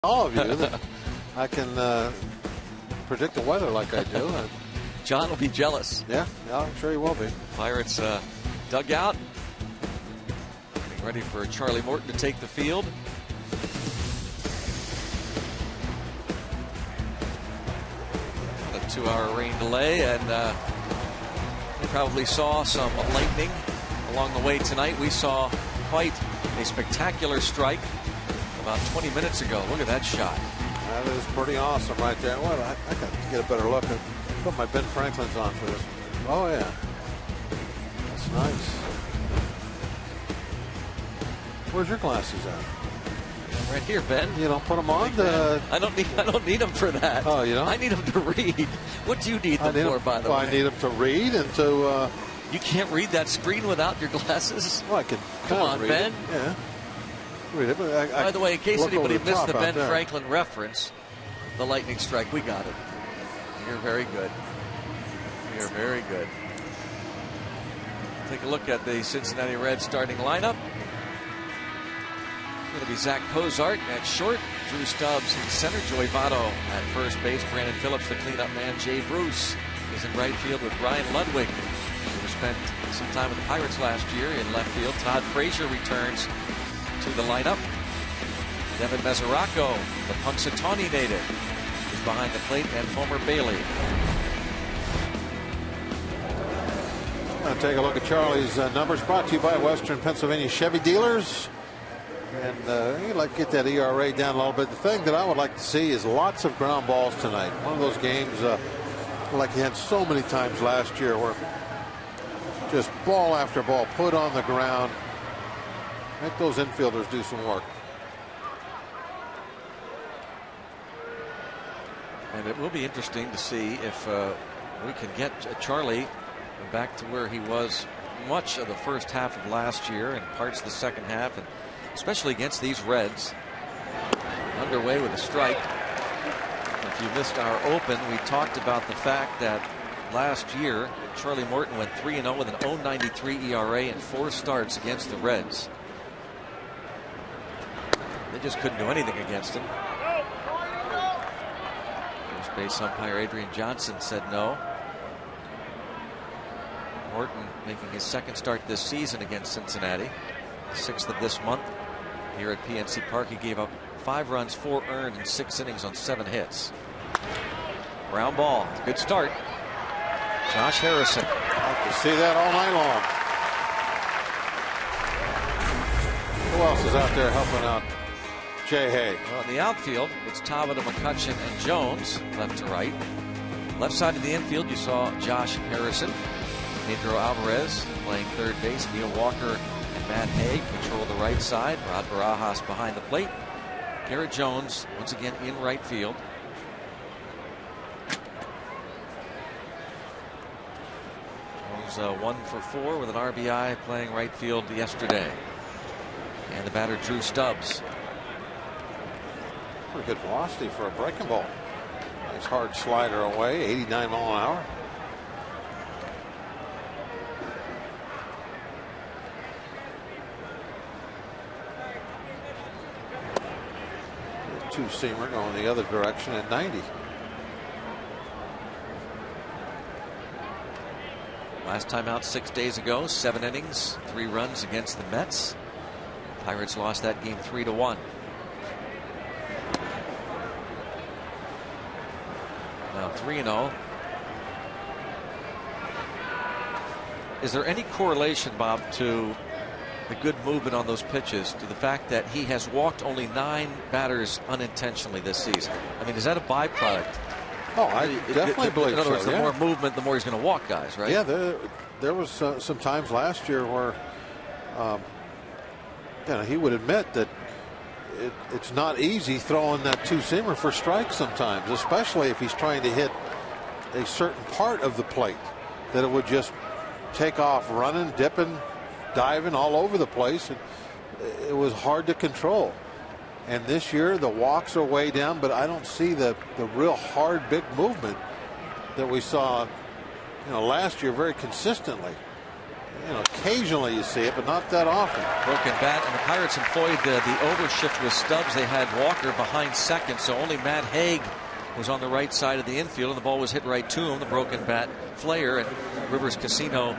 all of you that I can predict the weather like I do. John will be jealous. Yeah, I'm sure he will be. Pirates dugout. Getting ready for Charlie Morton to take the field. A 2-hour rain delay, and you probably saw some lightning along the way tonight. We saw quite a spectacular strike about 20 minutes ago. Look at that shot. That is pretty awesome right there. Well, I got to get a better look. Put my Ben Franklin's on for this. Oh yeah, that's nice. Where's your glasses at? Right here, Ben. You don't put them on. I don't need them for that. Oh, you don't? I need them to read. What do you need them for, by the way? I need them to read and to. You can't read that screen without your glasses. Well, I can. Come on, Ben. Yeah. Read it, but by the way, in case anybody missed the Ben there. Franklin reference, the lightning strike, we got it. You're very good. You're very good. Take a look at the Cincinnati Reds starting lineup. Going to be Zach Cozart at short, Drew Stubbs in center, Joey Votto at first base, Brandon Phillips the cleanup man, Jay Bruce is in right field with Brian Ludwig, who spent some time with the Pirates last year in left field. Todd Frazier returns to the lineup. Devin Mesoraco, the Punxsutawney native, is behind the plate, and Homer Bailey. I'll take a look at Charlie's numbers, brought to you by Western Pennsylvania Chevy dealers. And you'd like to get that ERA down a little bit. The thing that I would like to see is lots of ground balls tonight. One of those games like he had so many times last year where just ball after ball put on the ground. Make those infielders do some work. And it will be interesting to see if we can get Charlie back to where he was much of the first half of last year and parts of the second half, and especially against these Reds. Underway with a strike. If you missed our open, we talked about the fact that last year Charlie Morton went 3-0 with an 0.93 ERA in 4 starts against the Reds. They just couldn't do anything against him. First base umpire Adrian Johnson said no. Morton making his second start this season against Cincinnati, 6th of this month here at PNC Park. He gave up 5 runs, 4 earned in 6 innings on 7 hits. Ground ball. Good start. Josh Harrison. Like to see that all night long. Who else is out there helping out Jay Hay? Well, in the outfield, it's Tabata, McCutchen, and Jones, left to right. Left side of the infield, you saw Josh Harrison. Pedro Alvarez playing third base. Neil Walker and Matt Haig control the right side. Rod Barajas behind the plate. Garrett Jones once again in right field. Jones 1 for 4 with an RBI playing right field yesterday. And the batter Drew Stubbs. Pretty good velocity for a breaking ball. Nice hard slider away, 89 miles an hour. Two-seamer going the other direction at 90. Last time out 6 days ago, 7 innings, 3 runs against the Mets. Pirates lost that game 3-1. Now 3-0. Is there any correlation, Bob, to the good movement on those pitches to the fact that he has walked only 9 batters unintentionally this season? I mean, is that a byproduct? Oh, I definitely believe so. In other words, the more movement, the more he's going to walk guys, right? Yeah, there was some times last year where he would admit that it's not easy throwing that two-seamer for strikes sometimes, especially if he's trying to hit a certain part of the plate, that it would just take off running, dipping, diving all over the place, and it was hard to control. And this year the walks are way down, but I don't see the real hard big movement that we saw last year very consistently. You know, occasionally you see it, but not that often. Broken bat, and the Pirates employed the overshift with Stubbs. They had Walker behind second, so only Matt Haig was on the right side of the infield, and the ball was hit right to him. The broken bat flare, and Rivers Casino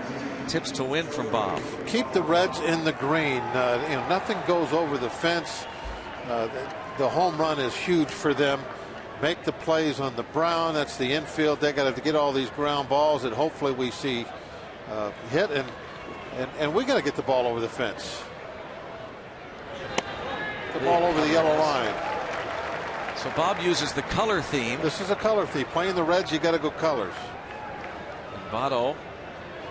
tips to win from Bob. Keep the Reds in the green. You know, nothing goes over the fence. The home run is huge for them. Make the plays on the Brown. That's the infield. They got to get all these ground balls that hopefully we see hit, and we got to get the ball over the fence. The ball over the yellow line. So Bob uses the color theme. This is a color theme. Playing the Reds, you got to go colors. And Votto,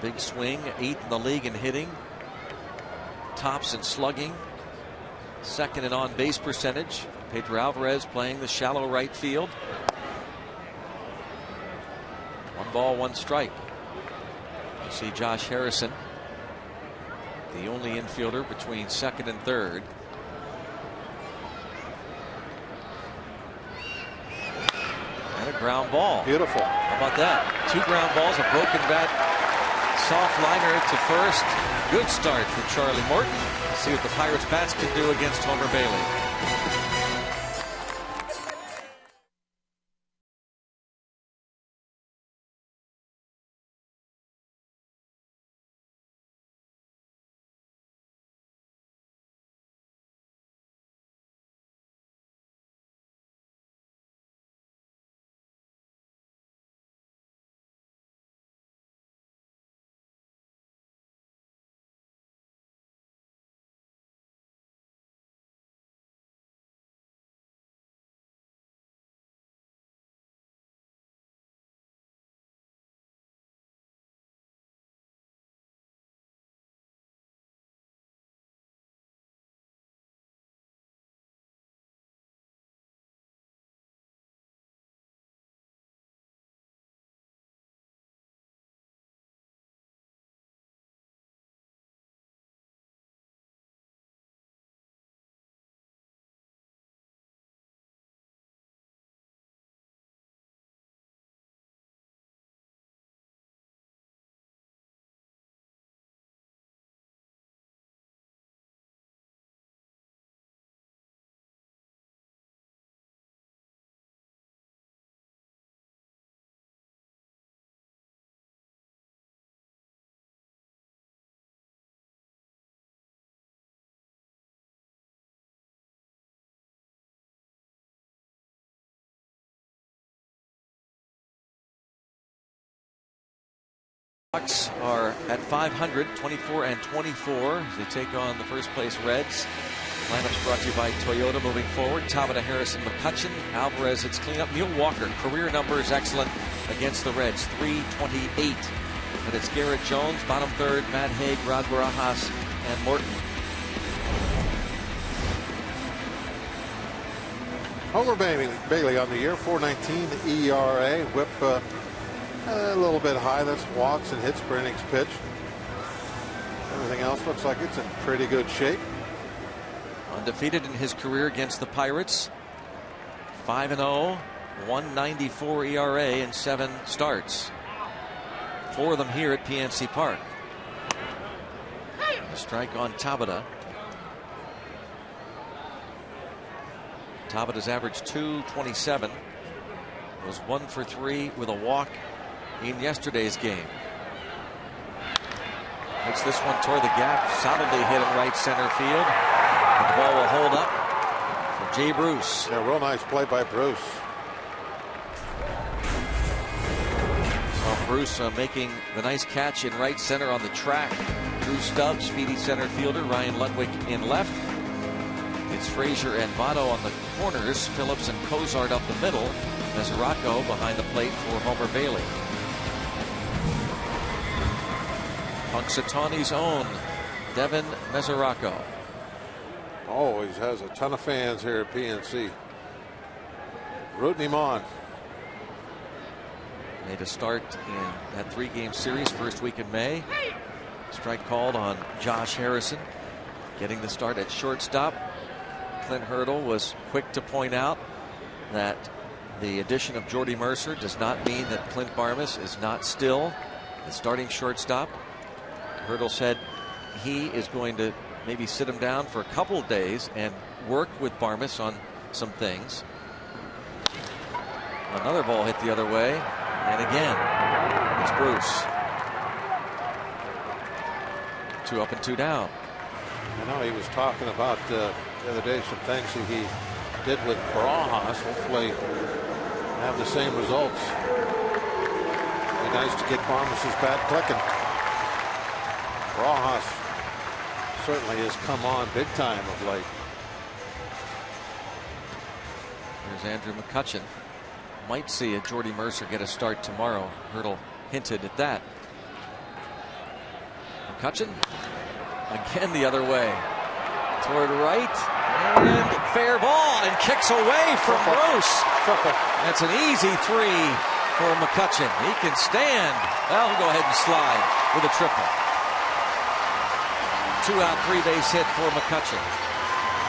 big swing, 8th in the league in hitting, tops in slugging, 2nd in on base percentage. Pedro Alvarez playing the shallow right field. 1 ball, 1 strike. You see Josh Harrison, the only infielder between 2nd and 3rd. And a ground ball. Beautiful. How about that? 2 ground balls, a broken bat, soft liner to first. Good start for Charlie Morton. Let's see what the Pirates bats can do against Homer Bailey. Bucks are at 500, 24 and 24 as they take on the first place Reds. Lineups brought to you by Toyota moving forward. Tabata, Harrison, McCutchen, Alvarez, it's cleanup. Neil Walker, career numbers excellent against the Reds, 328. But it's Garrett Jones, bottom third, Matt Haig, Rod Barajas, and Morton. Homer Bailey on the year, 4.19 ERA. Whip a little bit high. That's walks and hits per innings pitched. Everything else looks like it's in pretty good shape. Undefeated in his career against the Pirates. 5-0, 194 ERA in 7 starts. 4 of them here at PNC Park. A strike on Tabata. Tabata's average 227. Was 1 for 3 with a walk in yesterday's game. Hits this one toward the gap, solidly hit in right center field. And the ball will hold up for Jay Bruce. Yeah, real nice play by Bruce. So Bruce making the nice catch in right center on the track. Drew Stubbs, speedy center fielder. Ryan Ludwig in left. It's Frazier and Votto on the corners. Phillips and Cozart up the middle. Mesoraco behind the plate for Homer Bailey. Punxsutawney's own Devin Mesoraco. Always has a ton of fans here at PNC. Rooting him on. Made a start in that 3-game series first week in May. Strike called on Josh Harrison. Getting the start at shortstop. Clint Hurdle was quick to point out that the addition of Jordy Mercer does not mean that Clint Barmas is not still the starting shortstop. Hurdle said he is going to maybe sit him down for a couple of days and work with Barmas on some things. Another ball hit the other way, and again it's Bruce. 2 up and 2 down. I know he was talking about the other day some things that he did with Barajas. Hopefully have the same results. Be nice to get Barmas's bat clicking. Barajas certainly has come on big time of late. There's Andrew McCutchen. Might see a Jordy Mercer get a start tomorrow. Hurdle hinted at that. McCutchen again the other way. Toward right. And fair ball and kicks away from Bruce. That's an easy 3 for McCutchen. He can stand. Well, he'll go ahead and slide with a triple. 2 out, 3 base hit for McCutchen.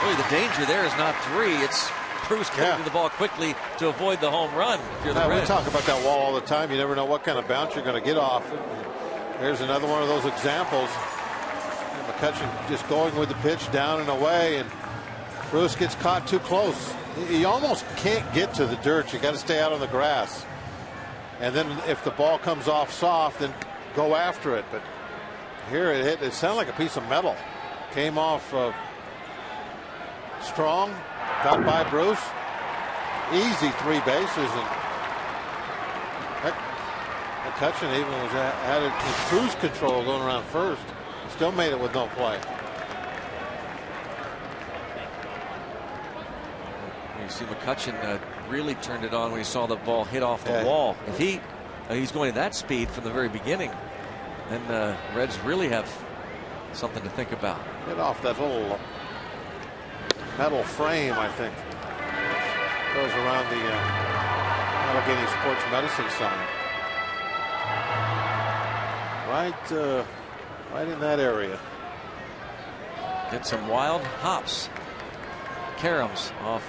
Really, the danger there is not 3. It's Bruce getting the ball quickly to avoid the home run. If you're the we Reds. talk about that wall all the time. You never know what kind of bounce you're going to get off it. There's another one of those examples. McCutchen just going with the pitch down and away, and Bruce gets caught too close. You almost can't get to the dirt. You got to stay out on the grass. And then if the ball comes off soft, then go after it. But here it hit. It sounded like a piece of metal. Came off strong. Got by Bruce. Easy 3 bases. And McCutchen even was had it in cruise control going around first. Still made it with no play. You see McCutchen really turned it on when he saw the ball hit off the wall. If he's going at that speed from the very beginning, then Reds really have something to think about. Hit off that little metal frame, I think. Goes around the Allegheny Sports Medicine sign. Right in that area. Get some wild hops. Caroms off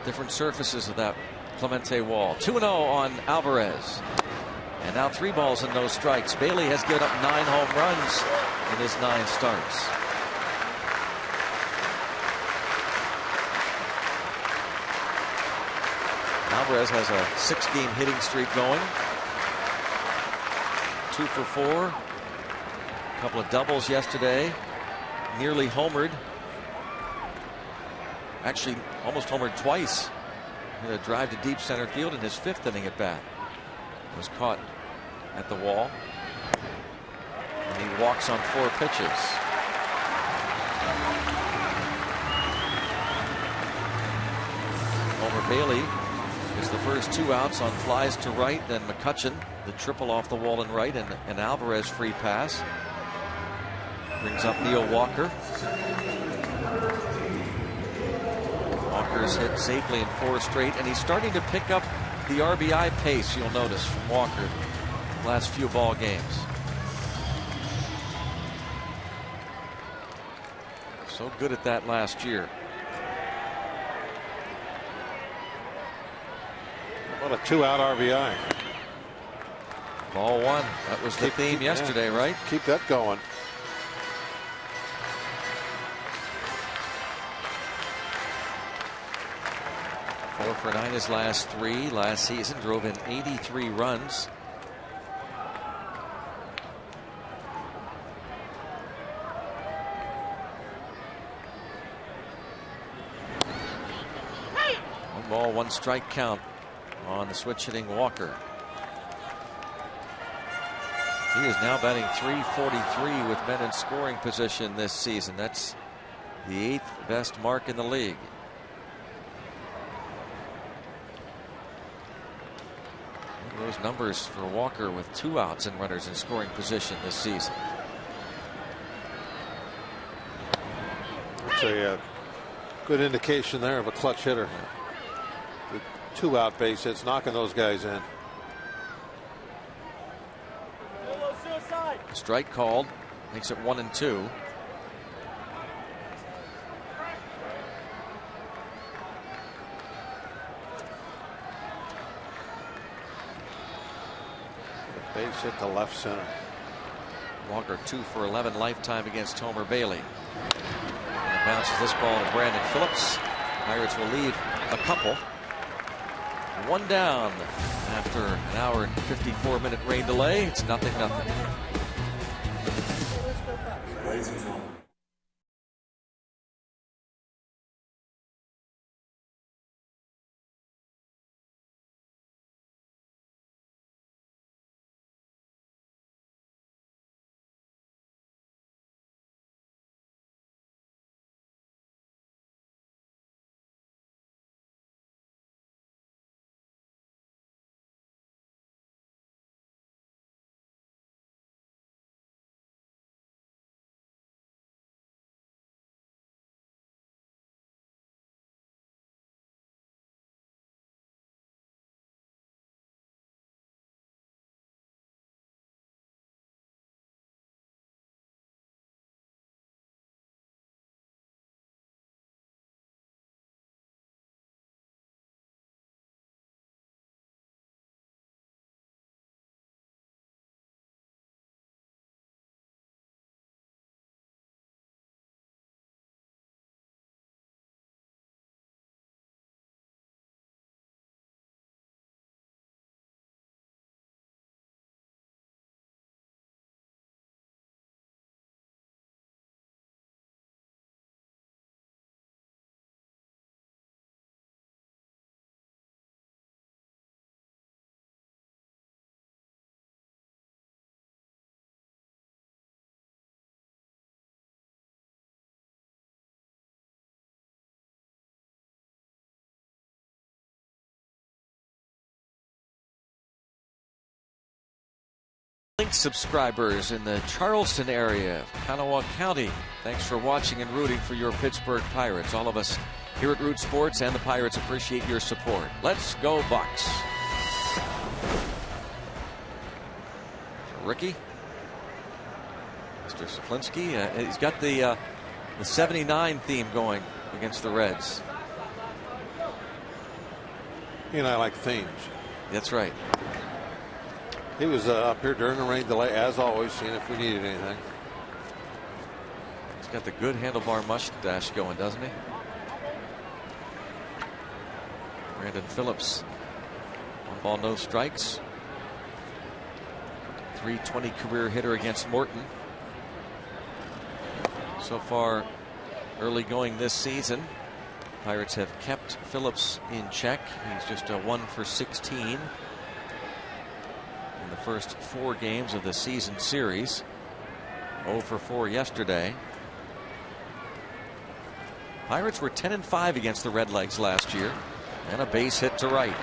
different surfaces of that Clemente wall. 2-0 on Alvarez. And now 3 balls and no strikes. Bailey has given up 9 home runs in his 9 starts. Alvarez has a 6-game hitting streak going. 2 for 4. A couple of doubles yesterday. Nearly homered. Actually, almost homered twice. Hit a drive to deep center field in his 5th inning at bat. Was caught at the wall. And he walks on 4 pitches. Homer Bailey is the first 2 outs on flies to right. Then McCutchen, the triple off the wall and right, and an Alvarez free pass. Brings up Neil Walker. Walker's hit safely in 4 straight, and he's starting to pick up the RBI pace, you'll notice, from Walker the last few ball games. So good at that last year. What a 2-out RBI. Ball 1. That was the theme yesterday, right? Keep that going. Four for 9 his last 3. Last season drove in 83 runs. One ball, 1 strike count on the switch hitting Walker. He is now batting .343 with men in scoring position this season. That's the 8th best mark in the league. Those numbers for Walker with 2 outs and runners in scoring position this season. That's a good indication there of a clutch hitter. The 2-out base hits, knocking those guys in. Strike called, makes it 1-2. Base hit to left center. Walker 2 for 11 lifetime against Homer Bailey. And bounces this ball to Brandon Phillips. Pirates will leave a couple. One down after an hour and 54-minute rain delay. It's 0-0. Link subscribers in the Charleston area of Kanawha County, thanks for watching and rooting for your Pittsburgh Pirates. All of us here at Root Sports and the Pirates appreciate your support. Let's go Bucks. Ricky, Mr. Saflinski, he's got the 79 theme going against the Reds. You know, I like themes. That's right. He was up here during the rain delay, as always, seeing if we needed anything. He's got the good handlebar mustache going, doesn't he? Brandon Phillips, 1 ball, no strikes. .320 career hitter against Morton. So far, early going this season, Pirates have kept Phillips in check. He's just a 1 for 16. In the first 4 games of the season series. 0 for 4 yesterday. Pirates were 10-5 against the Redlegs last year, and a base hit to right.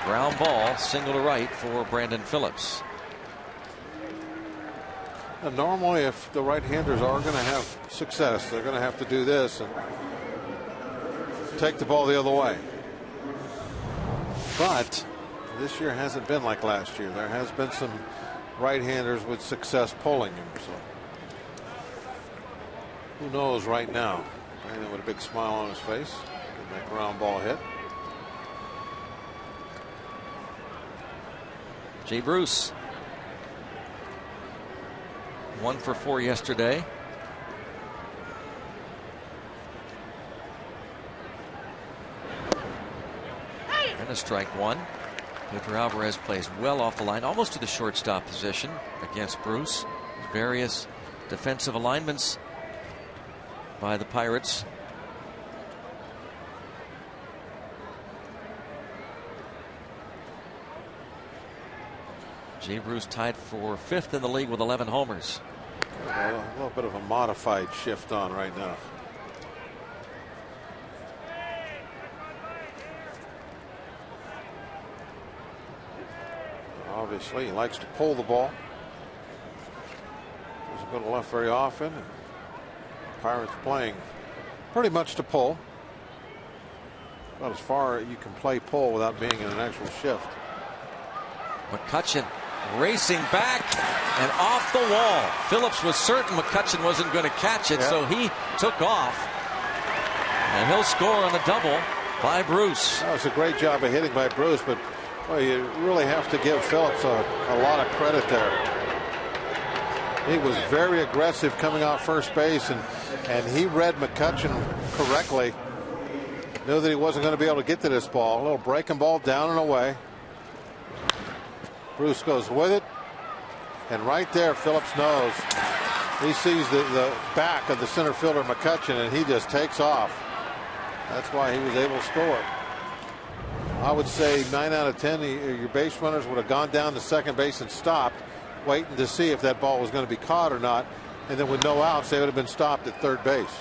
Ground ball, single to right for Brandon Phillips. And normally, if the right-handers are going to have success, they're going to have to do this and take the ball the other way. But this year hasn't been like last year. There has been some right-handers with success pulling him. So who knows right now? Brandon with a big smile on his face. Getting that ground ball hit. Jay Bruce. 1 for 4 yesterday. And a strike 1. Pedro Alvarez plays well off the line, almost to the shortstop position against Bruce. Various defensive alignments by the Pirates. Jay Bruce tied for 5th in the league with 11 homers. A little bit of a modified shift on right now. Obviously, he likes to pull the ball. Doesn't go to left very often. Pirates playing pretty much to pull. About as far as you can play pull without being in an actual shift. McCutchen racing back and off the wall. Phillips was certain McCutchen wasn't going to catch it, so he took off. And he'll score on the double by Bruce. That was a great job of hitting by Bruce, but well, you really have to give Phillips a lot of credit there. He was very aggressive coming off first base, and he read McCutchen correctly. Knew that he wasn't going to be able to get to this ball. A little breaking ball down and away. Bruce goes with it, and right there Phillips knows. He sees the back of the center fielder McCutchen, and he just takes off. That's why he was able to score. I would say 9 out of 10 your base runners would have gone down to second base and stopped, waiting to see if that ball was going to be caught or not, and then with no outs they would have been stopped at third base.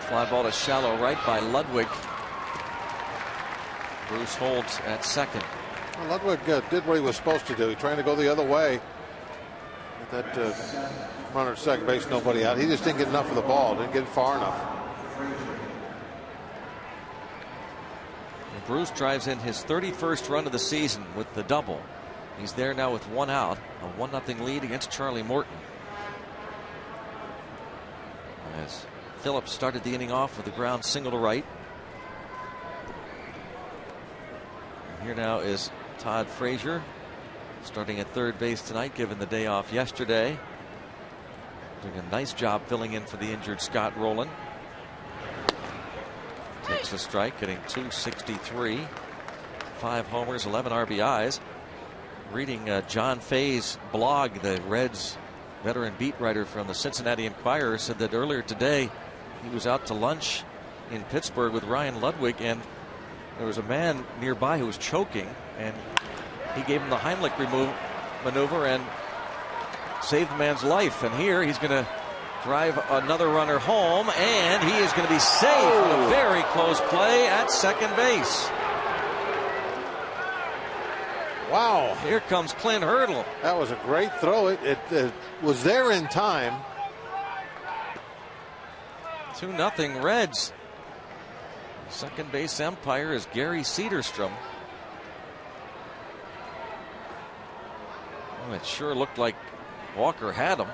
Fly ball to shallow right by Ludwig. Bruce holds at second. Well, Ludwig did what he was supposed to do. He trying to go the other way. That runner at second base, nobody out. He just didn't get enough of the ball. Didn't get it far enough. And Bruce drives in his 31st run of the season with the double. He's there now with 1 out, a 1-0 lead against Charlie Morton. As Phillips started the inning off with a ground single to right. And here now is Todd Frazier, starting at third base tonight, given the day off yesterday. Doing a nice job filling in for the injured Scott Rowland. Takes a strike, getting 263. 5 homers, 11 RBIs. Reading John Fay's blog, the Reds veteran beat writer from the Cincinnati Enquirer, said that earlier today he was out to lunch in Pittsburgh with Ryan Ludwig, and there was a man nearby who was choking, and he gave him the Heimlich maneuver and saved the man's life. And here he's going to drive another runner home, and he is going to be safe with a very close play at second base. Wow. Here comes Clint Hurdle. That was a great throw. It was there in time. 2-0 Reds. Second base umpire is Gary Cederstrom. Well, it sure looked like Walker had him.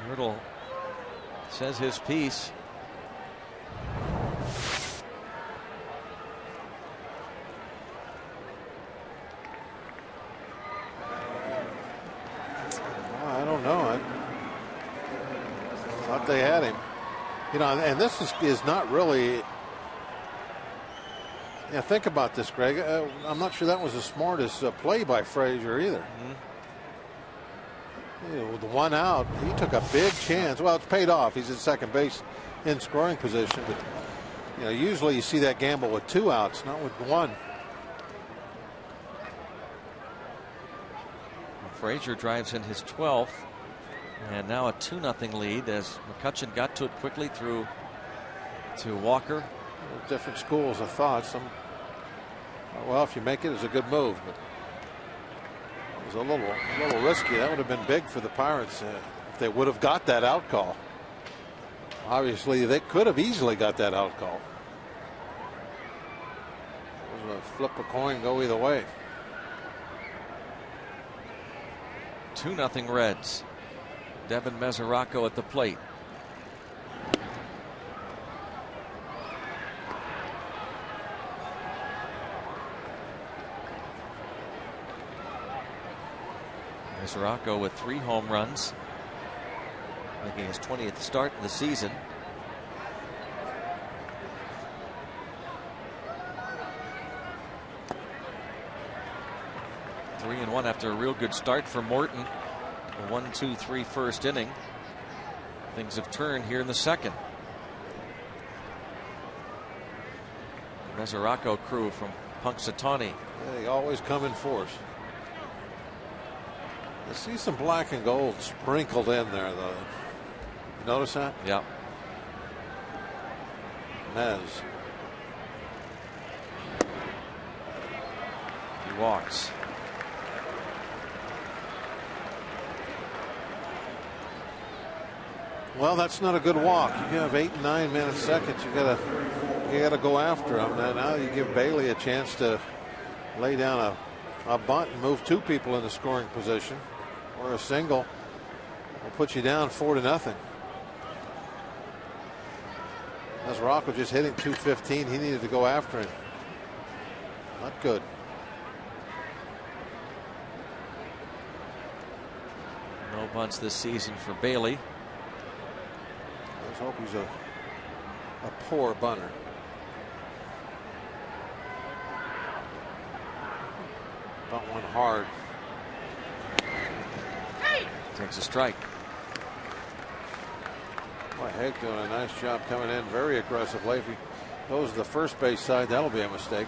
Hurdle says his piece. I don't know. I thought they had him. You know, and this is not really. Yeah, think about this, Greg. I'm not sure that was the smartest play by Frazier either. You know, with the 1 out, he took a big chance. Well, it's paid off. He's at second base in scoring position, but you know, usually you see that gamble with 2 outs, not with 1. Frazier drives in his 12th, and now a 2-0 lead as McCutchen got to it quickly through to Walker. Different schools of thought. Well, if you make it, it's a good move, but it was a little risky. That would have been big for the Pirates if they would have got that out call. Obviously, they could have easily got that out call. It was a flip a coin, go either way. 2-0 Reds. Devin Mesoraco at the plate. Mesoraco with 3 home runs, making his 20th start of the season. Three and 1 after a real good start for Morton. A 1-2-3 first inning. Things have turned here in the second. The Mesoraco crew from Punxsutawney. Yeah, they always come in force. I see some black and gold sprinkled in there, though. You notice that? Yeah. Mez. He walks. Well, that's not a good walk. You have 8 and 9 men a second. You gotta go after him. Now you give Bailey a chance to lay down a bunt and move 2 people into scoring position, or a single will put you down 4-0. As Rocco just hitting .215, he needed to go after him. Not good. No bunts this season for Bailey. Let's hope he's a poor bunter. Bunt one hard. Takes a strike. Boy, Haig doing a nice job coming in very aggressively. If he goes to the first base side, that'll be a mistake.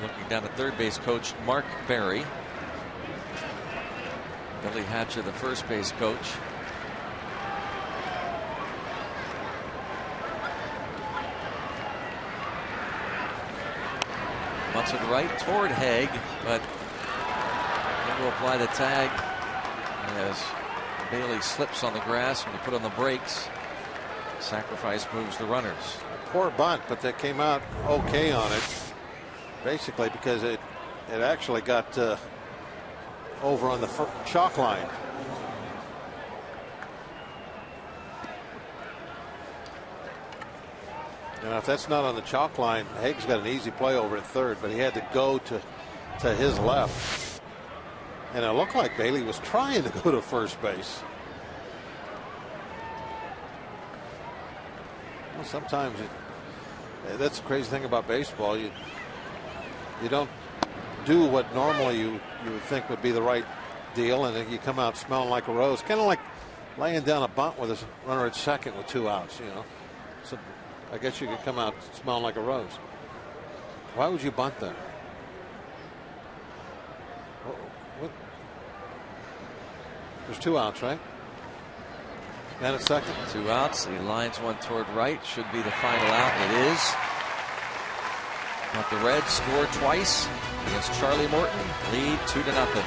Looking down at third base coach Mark Berry. Billy Hatcher, the first base coach. Bunts it right toward Haig, but he will apply the tag as Bailey slips on the grass when he put on the brakes. Sacrifice moves the runners. Poor bunt, but they came out okay on it. Basically because it actually got over on the chalk line. And if that's not on the chalk line, Haig's got an easy play over at third, but he had to go to his left. And it looked like Bailey was trying to go to first base. Well, sometimes that's the crazy thing about baseball. You don't do what normally you would think would be the right deal, and then you come out smelling like a rose. Kind of like laying down a bunt with a runner at second with 2 outs, you know. So I guess you could come out smelling like a rose. Why would you bunt there? What? There's 2 outs, right? And at second. 2 outs. He lines one toward right. Should be the final out. It is. But the Reds score twice against Charlie Morton. Lead 2-0.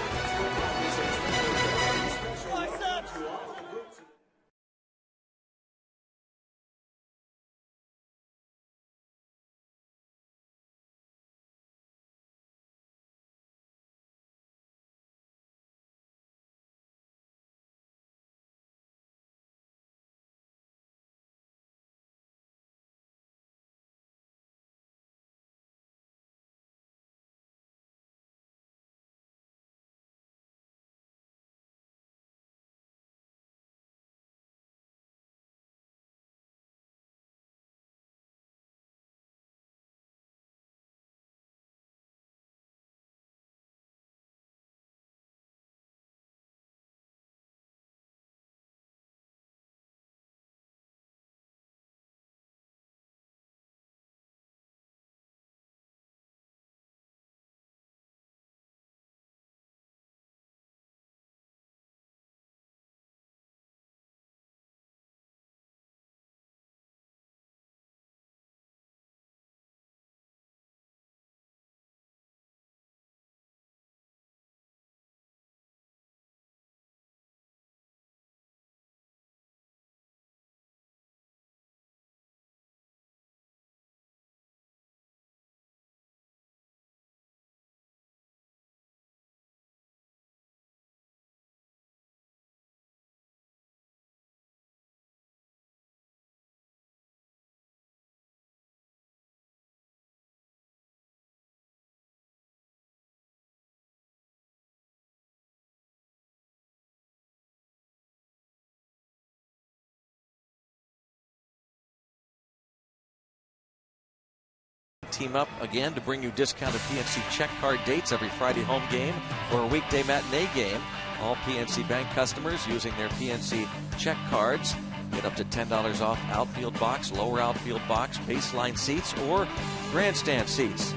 Team up again to bring you discounted PNC check card dates every Friday home game or a weekday matinee game. All PNC Bank customers using their PNC check cards get up to $10 off outfield box, lower outfield box, baseline seats, or grandstand seats.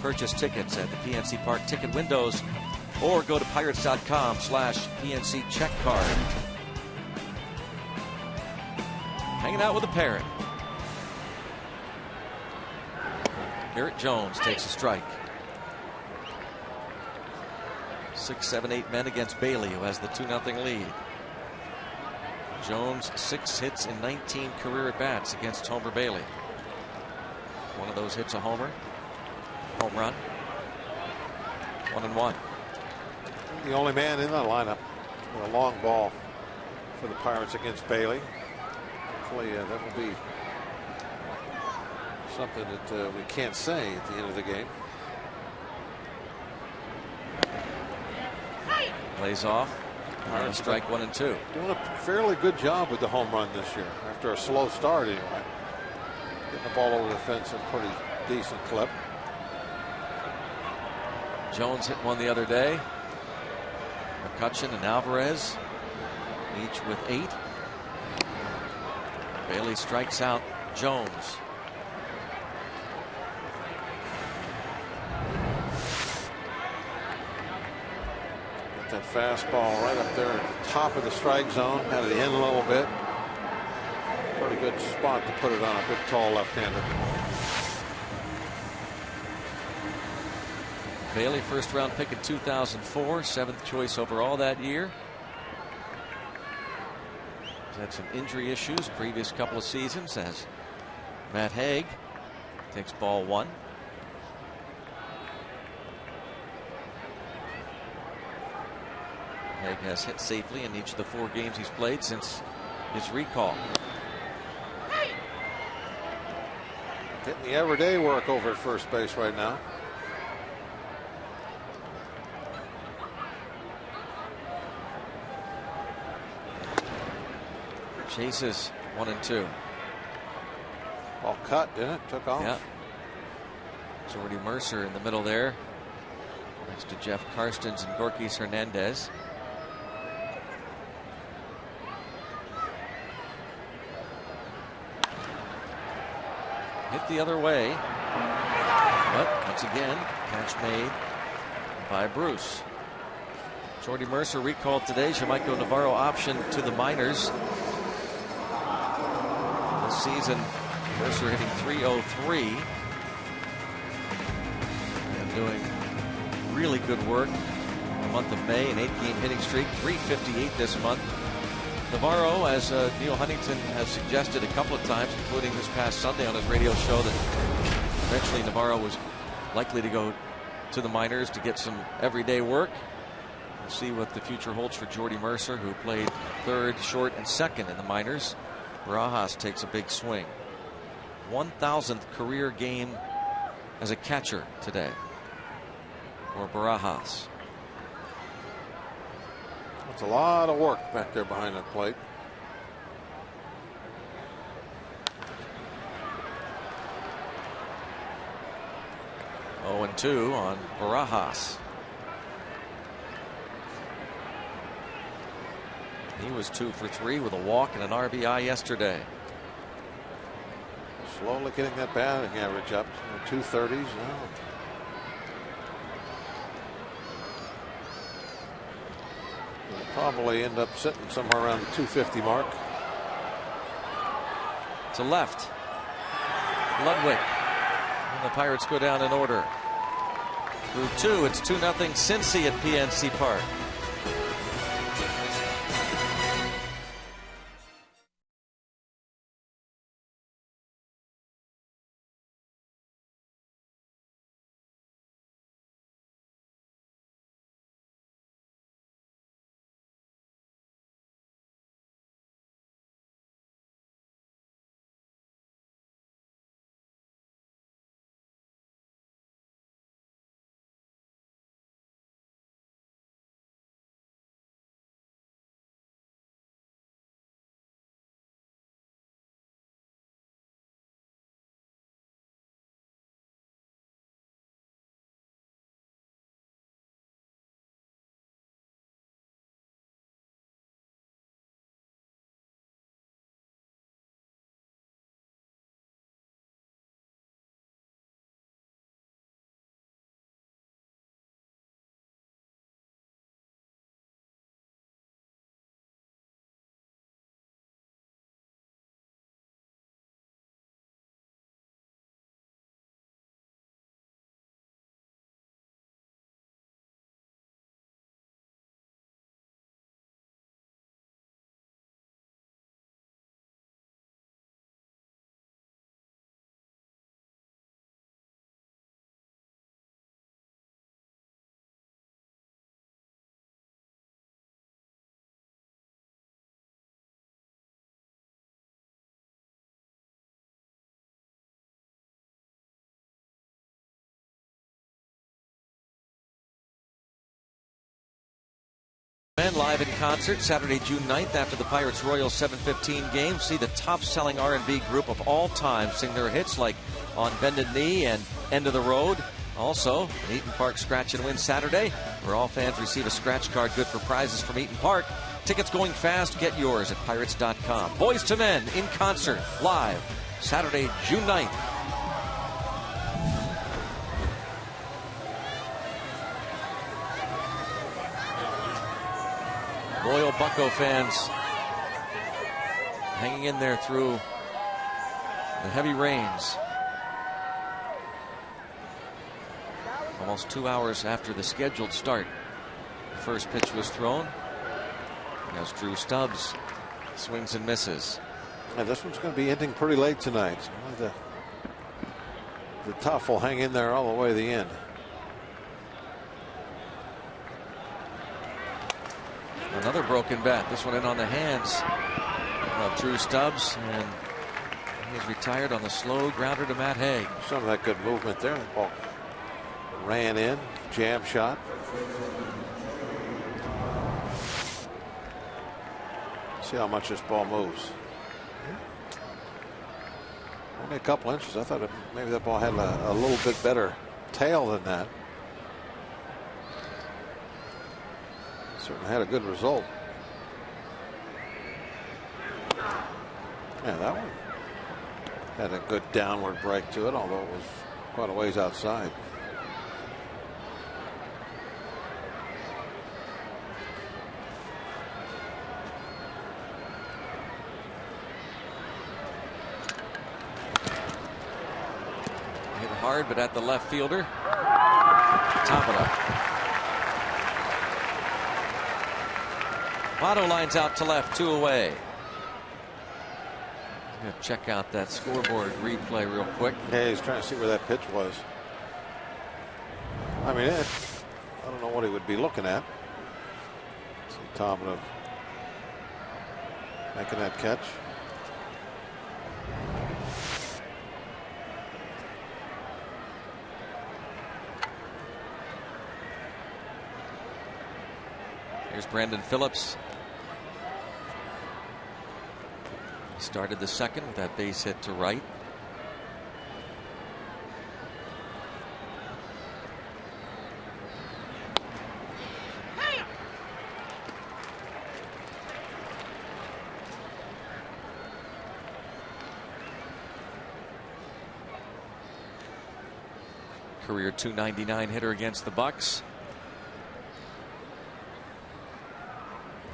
Purchase tickets at the PNC Park ticket windows or go to pirates.com/PNC check card. Hanging out with the Parrot. Garrett Jones takes a strike. 6, 7, 8 men against Bailey, who has the 2-0 lead. Jones 6 hits in 19 career at-bats against Homer Bailey. One of those hits a homer. Home run. 1-1. The only man in the lineup with a long ball. for the Pirates against Bailey. Hopefully that will be something that we can't say at the end of the game. Plays off. Strike 1 and 2. Doing a fairly good job with the home run this year after a slow start anyway. Getting the ball over the fence at a pretty decent clip. Jones hit one the other day. McCutchen and Alvarez each with 8. Bailey strikes out Jones. Got that fastball right up there at the top of the strike zone. Had it in a little bit. Pretty good spot to put it on a big, tall left-hander. Bailey, first round pick in 2004, 7th choice overall that year. He's had some injury issues previous couple of seasons as Matt Haig takes ball 1. Haig has hit safely in each of the 4 games he's played since his recall. Getting the everyday work over at first base right now. Chases 1 and 2. All cut, didn't it? Took off. Yeah. Jordy Mercer in the middle there, next to Jeff Karstens and Gorkis Hernandez. Hit the other way, but once again, catch made by Bruce. Jordy Mercer recalled today. Jamaico Navarro option to the minors. This season, Mercer hitting .303 and doing really good work in the month of May. An 8-game hitting streak, .358 this month. Navarro, as Neil Huntington has suggested a couple of times, including this past Sunday on his radio show, that eventually Navarro was likely to go to the minors to get some everyday work. We'll see what the future holds for Jordy Mercer, who played 3rd, short, and 2nd in the minors. Barajas takes a big swing. 1,000th career game as a catcher today for Barajas. It's a lot of work back there behind that plate. Oh, and 2 on Barajas. He was 2 for 3 with a walk and an RBI yesterday. Slowly getting that batting average up to 230s now. He'll probably end up sitting somewhere around the 250 mark. To left, Ludwig. And the Pirates go down in order. Through 2, it's 2-0 Cincy at PNC Park. Men live in concert Saturday, June 9th after the Pirates-Royals 7:15 game. See the top-selling R&B group of all time sing their hits like On Bended Knee and End of the Road. Also, an Eaton Park Scratch and Win Saturday, where all fans receive a scratch card good for prizes from Eaton Park. Tickets going fast. Get yours at Pirates.com. Boys to Men in concert live Saturday, June 9th. Loyal Bucco fans hanging in there through the heavy rains. Almost 2 hours after the scheduled start, the first pitch was thrown. As Drew Stubbs swings and misses. Yeah, this one's going to be ending pretty late tonight. So the tough will hang in there all the way to the end. Another broken bat. This one in on the hands of Drew Stubbs, and he's retired on the slow grounder to Matt Haig. Some of that good movement there. The ball ran in, jam shot. See how much this ball moves. Only a couple inches. I thought maybe that ball had a little bit better tail than that. Certainly had a good result. Yeah, that one had a good downward break to it, although it was quite a ways outside. Hit hard, but at the left fielder. Top it up. Votto lines out to left, 2 away. I'm going to check out that scoreboard replay real quick. Yeah, he's trying to see where that pitch was. I mean, I don't know what he would be looking at. See Tabata making that catch. Here's Brandon Phillips. He started the second with that base hit to right. Career .299 hitter against the Bucks.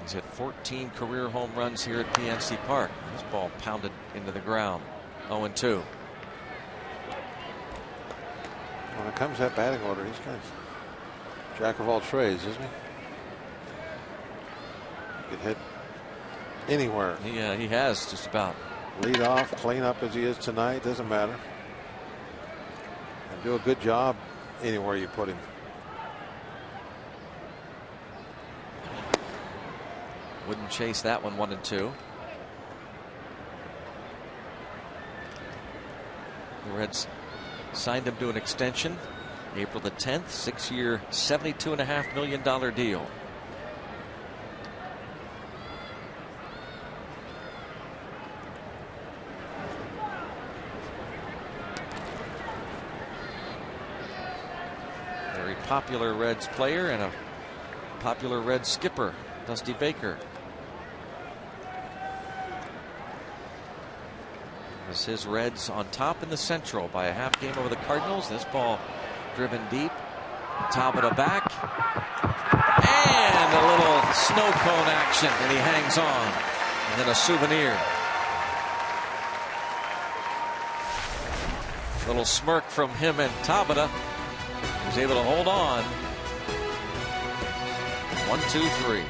He's hit 14 career home runs here at PNC Park. This ball pounded into the ground. 0-2. When it comes to that batting order, he's kind of jack of all trades, isn't he? He can hit anywhere. He has just about. Lead off, clean up as he is tonight, doesn't matter. And do a good job anywhere you put him. Wouldn't chase that one. 1-2. The Reds signed him to an extension April the 10th, 6-year $72.5 million deal. Very popular Reds player and a popular Reds skipper, Dusty Baker. As his Reds on top in the Central by a half game over the Cardinals. This ball driven deep. Tabata back. And a little snow cone action, and he hangs on. And then a souvenir. Little smirk from him and Tabata. He was able to hold on. 1-2-3.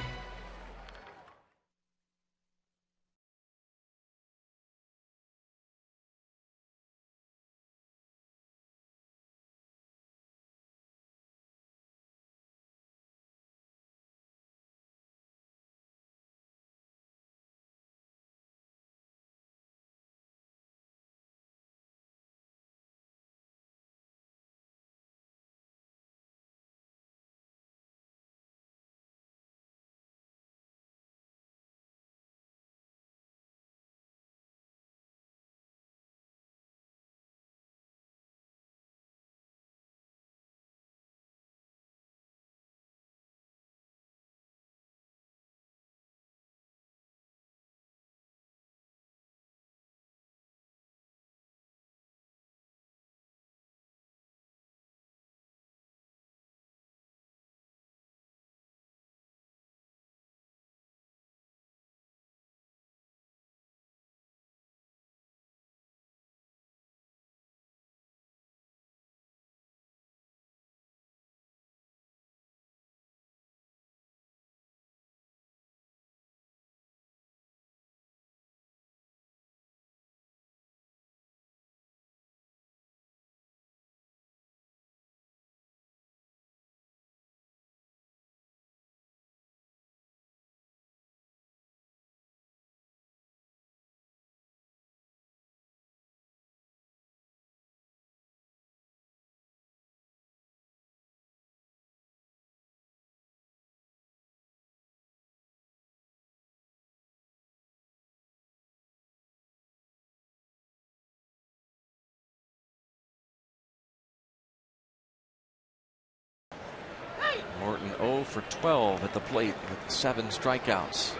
Morton 0 for 12 at the plate with 7 strikeouts.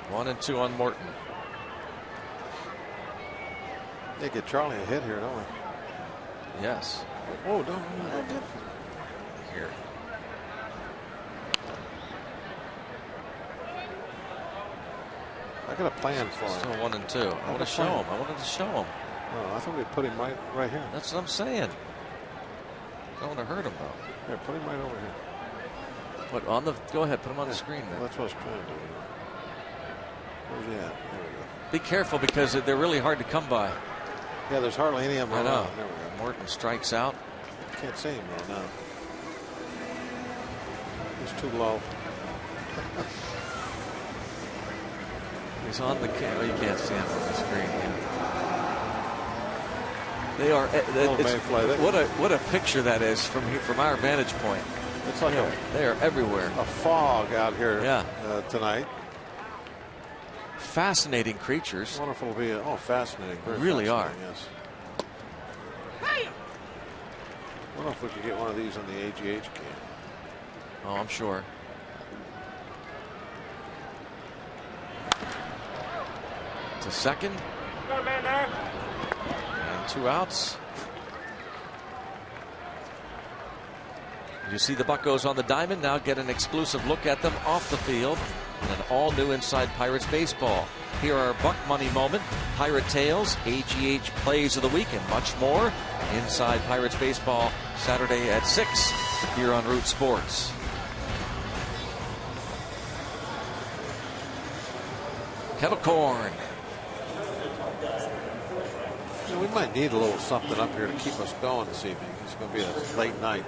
One and 2 on Morton. They get Charlie a hit here, don't we? Yes. Oh, don't. Here. I got a plan for him. Still 1 and 2. I want to show him. I wanted to show him. Oh, I thought we'd put him right here. That's what I'm saying. Don't want to hurt him though. Here, put him right over here. Put on the. Go ahead. Put him on the screen then. That's what I was trying to do. Where's he at? There we go. Be careful because they're really hard to come by. Yeah, there's hardly any of them I around. know. There we go. Morton strikes out. Can't see him though now. He's too low. He's on the camera. You can't see him on the screen. They are. What a picture that is from our vantage point. It's like they are everywhere. A fog out here tonight. Fascinating creatures. Wonderful to be. Fascinating. Very really fascinating, are. Yes. I wonder if we could get one of these on the AGH cam. Oh, I'm sure. To second. And 2 outs. You see the Buccos on the diamond. Now get an exclusive look at them off the field. And an all-new Inside Pirates baseball. Here are Buck Money Moment, Pirate Tales, AGH Plays of the Week, and much more. Inside Pirates Baseball, Saturday at 6 here on Root Sports. Kettle corn. Yeah, we might need a little something up here to keep us going this evening. It's going to be a late night.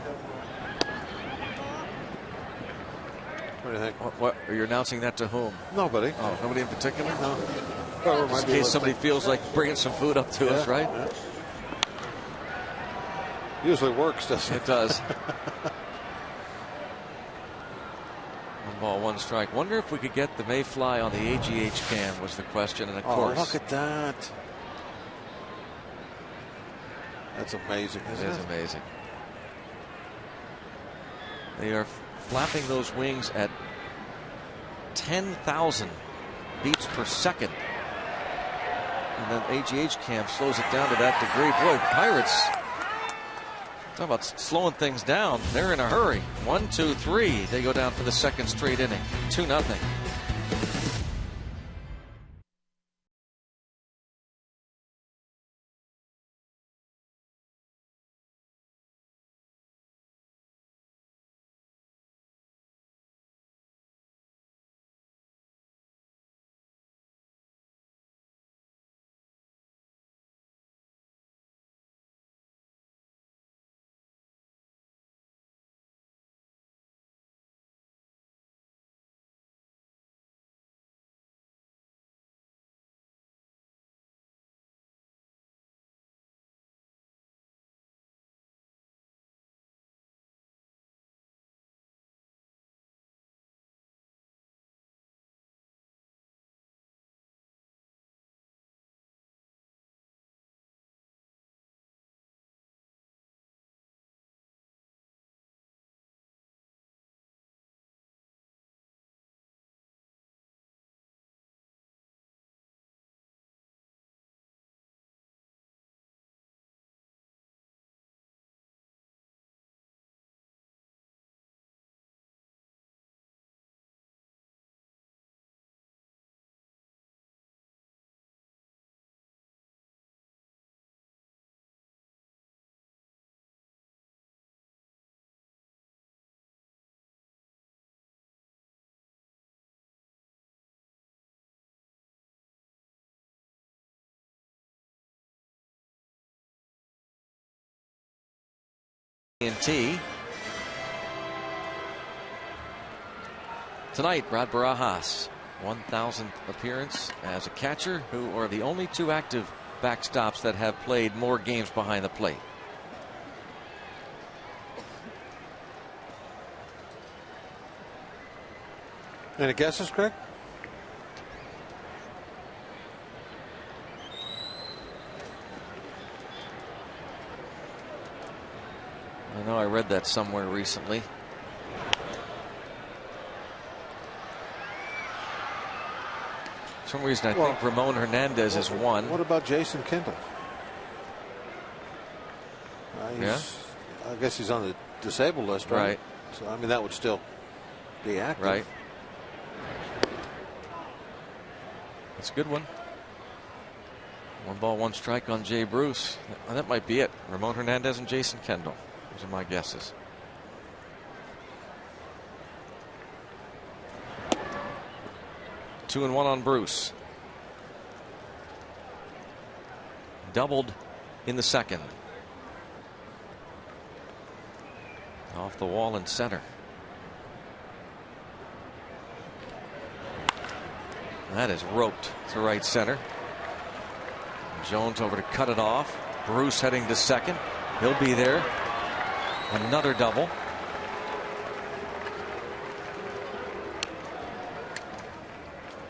What do you think? What are you announcing that to whom? Nobody. Oh, nobody in particular? No. In case somebody feels like bringing some food up to us, right? Yeah. Usually works, doesn't it? It does. 1 ball, 1 strike. Wonder if we could get the Mayfly on the AGH cam was the question. And of course. Look at that. That's amazing, isn't it? It is amazing. They are flapping those wings at 10,000 beats per second. And then AGH cam slows it down to that degree. Boy, Pirates, talk about slowing things down. They're in a hurry. 1, 2, 3. They go down for the 2nd straight inning. 2-0. T. Tonight, Brad Barajas, 1,000th appearance as a catcher, who are the only 2 active backstops that have played more games behind the plate. Any guesses, Craig? I know I read that somewhere recently. For some reason, I think Ramon Hernandez is one. What about Jason Kendall? Yeah. I guess he's on the disabled list, right? Right. So, I mean, that would still be active. Right. That's a good one. 1 ball, 1 strike on Jay Bruce. That might be it. Ramon Hernandez and Jason Kendall. Those are my guesses. Two and one on Bruce. Doubled in the second. Off the wall in center. That is roped to right center. Jones over to cut it off. Bruce heading to second. He'll be there. Another double.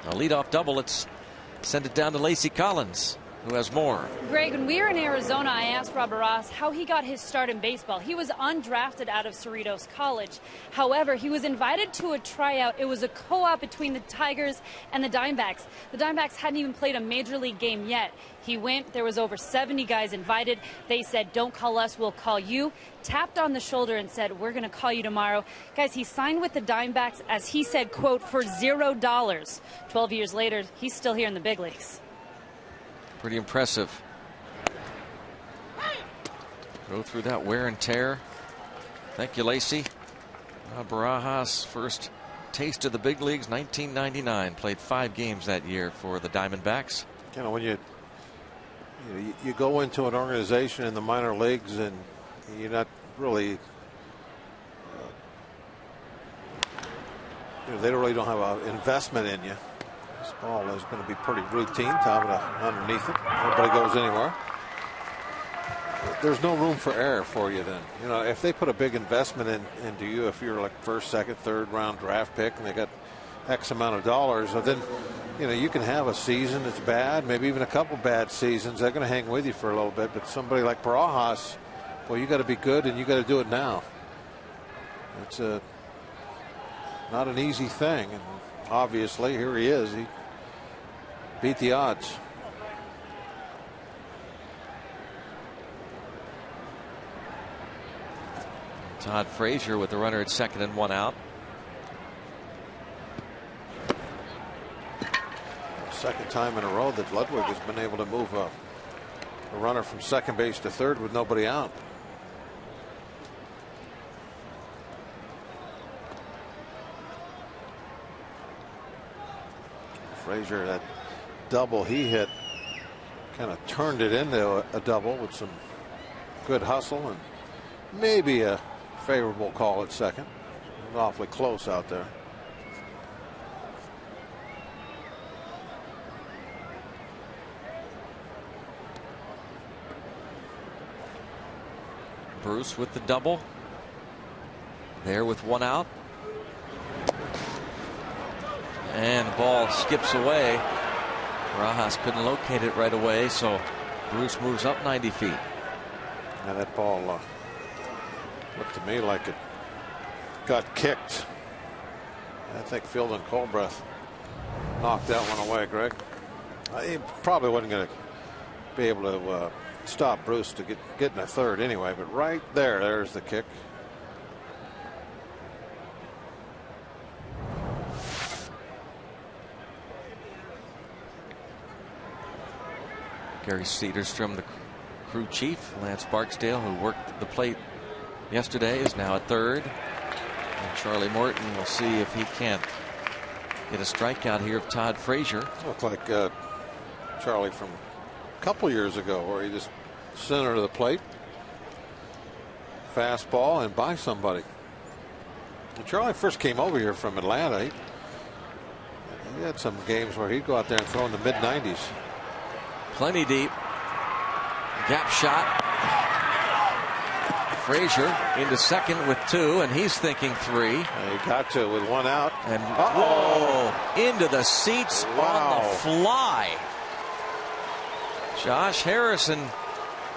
A leadoff double. Let's send it down to Lacey Collins, who has more. Greg, when we were in Arizona, I asked Robert Ross how he got his start in baseball. He was undrafted out of Cerritos College. However, he was invited to a tryout. It was a co-op between the Tigers and the Diamondbacks. The Diamondbacks hadn't even played a major league game yet. He went. There was over 70 guys invited. They said, "Don't call us, we'll call you." Tapped on the shoulder and said, "We're going to call you tomorrow." Guys, he signed with the Diamondbacks, as he said, quote, for $0. 12 years later, he's still here in the big leagues. Pretty impressive. Go through that wear and tear. Thank you, Lacey. Barajas' first taste of the big leagues, 1999. Played 5 games that year for the Diamondbacks. You know, when you go into an organization in the minor leagues and you're not really, they really don't have an investment in you. This ball is going to be pretty routine. Top of the underneath it. Nobody goes anywhere. There's no room for error for you then. You know, if they put a big investment into you, if you're like first, second, third round draft pick and they got X amount of dollars, then you can have a season that's bad, maybe even a couple bad seasons. They're going to hang with you for a little bit. But somebody like Barajas, well, you got to be good and you got to do it now. It's not an easy thing, and obviously here he is. He beat the odds. Todd Frazier with the runner at second and 1 out. Second time in a row that Ludwig has been able to move a runner from second base to third with nobody out. Frazier, that double he hit, kind of turned it into a double with some good hustle and maybe a favorable call at second. Awfully close out there. Bruce with the double. There with 1 out. And the ball skips away. Barajas couldn't locate it right away, so Bruce moves up 90 feet. Now that ball looked to me like it got kicked. I think Field and Colbreth knocked that one away, Greg. He probably wasn't going to be able to stop Bruce to get in a third anyway, but right there's the kick. Gary Cedarstrom, the crew chief. Lance Barksdale, who worked the plate yesterday, is now at third. And Charlie Morton will see if he can't get a strikeout here of Todd Frazier. Looked like Charlie from a couple years ago, where he just center to the plate, fastball, and by somebody. When Charlie first came over here from Atlanta, he had some games where he'd go out there and throw in the mid-90s. Plenty deep. Gap shot. Frazier into second with 2, and he's thinking 3. He got to with 1 out. And whoa, into the seats on the fly. Josh Harrison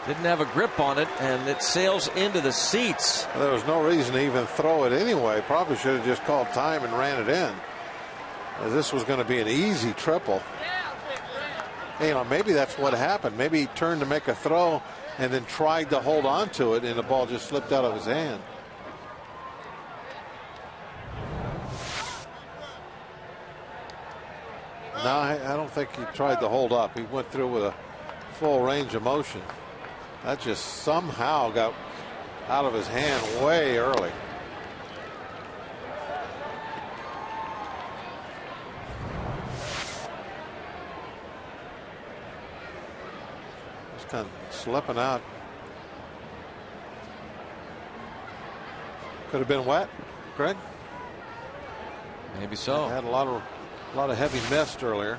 didn't have a grip on it, and it sails into the seats. There was no reason to even throw it anyway. Probably should have just called time and ran it in. This was going to be an easy triple. You know, maybe that's what happened. Maybe he turned to make a throw and then tried to hold on to it, and the ball just slipped out of his hand. No, I don't think he tried to hold up. He went through with a full range of motion. That just somehow got out of his hand way early. Just kind of slipping out. Could have been wet, Greg. Maybe so. Had a lot of heavy mist earlier.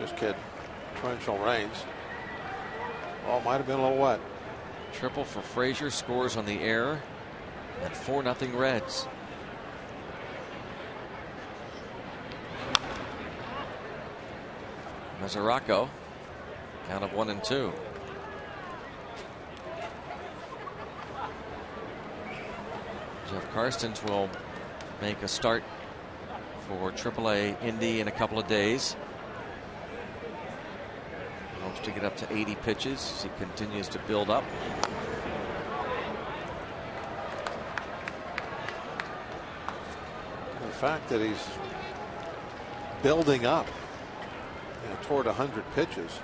Just kidding. Torrential rains. Oh, might have been a little wet. Triple for Frazier, scores on the air, and 4-0 Reds. Mesoraco, count of 1 and 2. Jeff Karstens will make a start for AAA Indy in a couple of days. Hopes to get up to 80 pitches as he continues to build up. The fact that he's building up, you know, toward 100 pitches,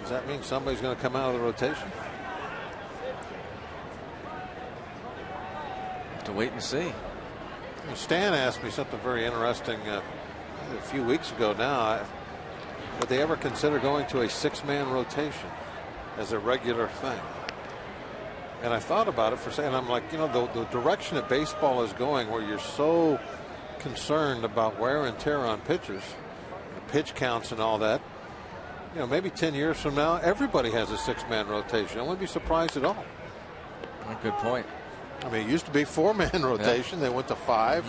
does that mean somebody's going to come out of the rotation? Have to wait and see. Stan asked me something very interesting a few weeks ago now. Would they ever consider going to a 6-man rotation as a regular thing? And I thought about it for a second. I'm like, you know, the direction that baseball is going, where you're so concerned about wear and tear on pitchers, pitch counts and all that, you know, maybe 10 years from now, everybody has a 6-man rotation. I wouldn't be surprised at all. Good point. I mean, it used to be 4-man rotation. Yeah. They went to 5.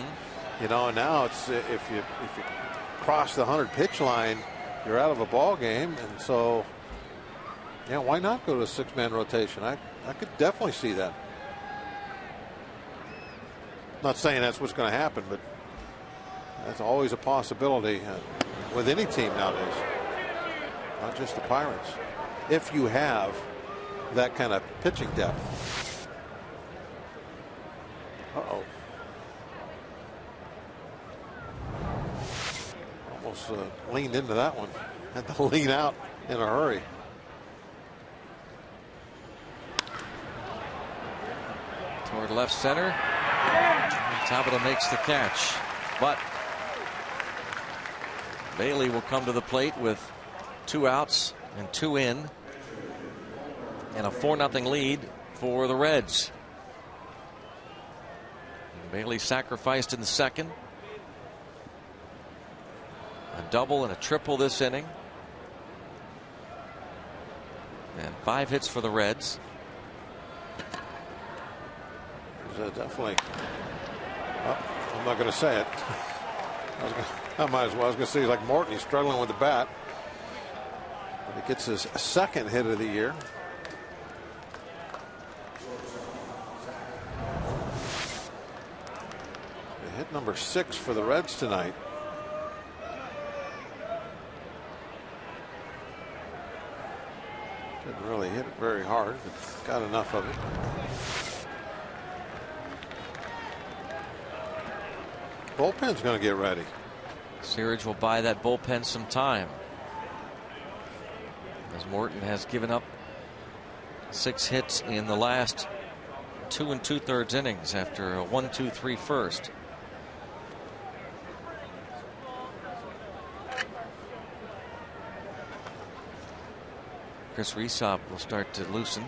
You know, and now it's if you cross the 100 pitch line, you're out of a ball game. And so, yeah, why not go to a 6-man rotation? I could definitely see that. Not saying that's what's going to happen, but that's always a possibility with any team nowadays, not just the Pirates, if you have that kind of pitching depth. Uh-oh. Almost leaned into that one. Had to lean out in a hurry. Toward left center. And Tabata makes the catch. But Bailey will come to the plate with 2 outs and 2 in. And a 4-0 lead for the Reds. Bailey sacrificed in the second. A double and a triple this inning. And 5 hits for the Reds. Definitely. Oh, I'm not going to say it. I might as well. I was going to say, like Morton, he's struggling with the bat. But he gets his 2nd hit of the year. Hit number 6 for the Reds tonight. Didn't really hit it very hard, but got enough of it. Bullpen's going to get ready. Searage will buy that bullpen some time, as Morton has given up 6 hits in the last 2 2/3 innings after a 1-2-3 first. Chris Rhysop will start to loosen.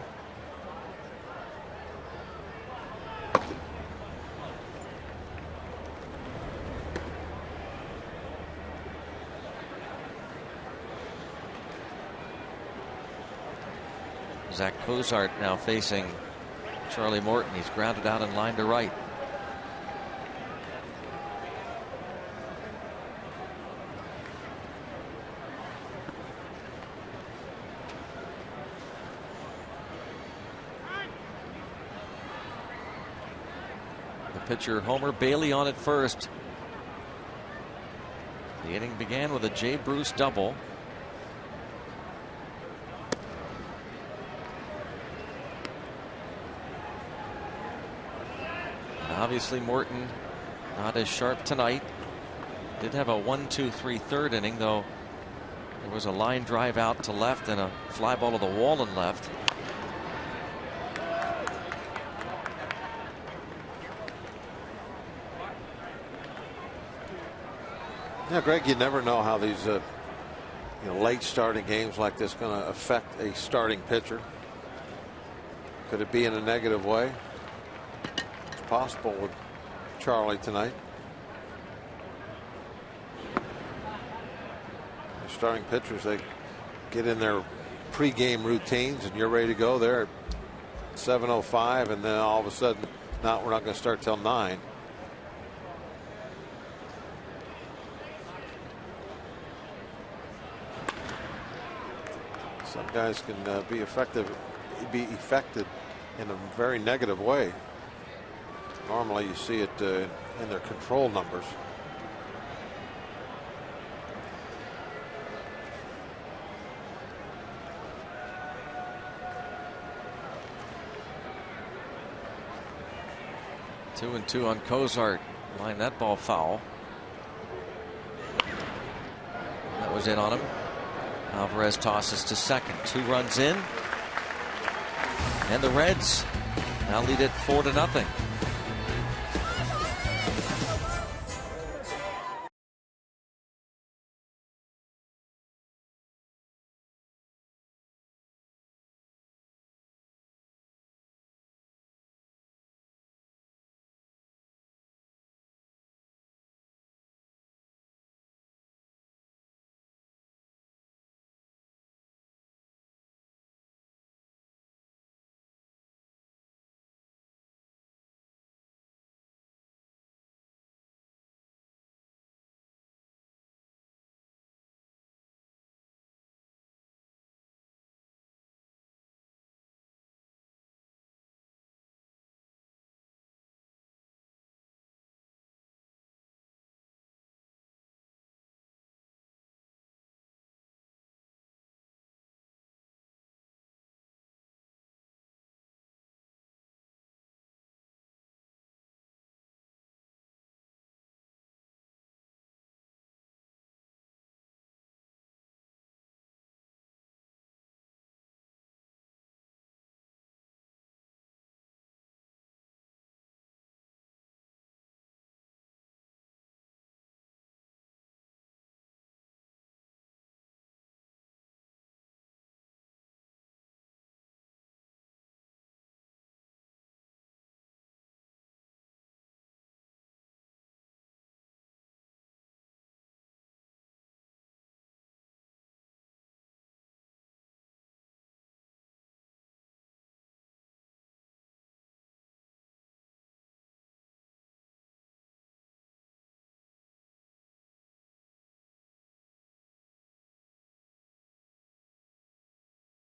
Zach Cozart now facing Charlie Morton. He's grounded out in line to right. The pitcher Homer Bailey on at first. The inning began with a Jay Bruce double. Obviously Morton not as sharp tonight. Did have a 1-2-3 third inning, though there was a line drive out to left and a fly ball to the wall and left. Yeah, Greg, you never know how these late starting games like this going to affect a starting pitcher. Could it be in a negative way? Possible with Charlie tonight. The starting pitchers, they get in their pregame routines and you're ready to go there at 7:05, and then all of a sudden, no, we're not going to start till 9. Some guys can be affected in a very negative way. Normally you see it in their control numbers. Two and two on Cozart. Line that ball foul. That was in on him. Alvarez tosses to second. 2 runs in. And the Reds now lead it 4-0.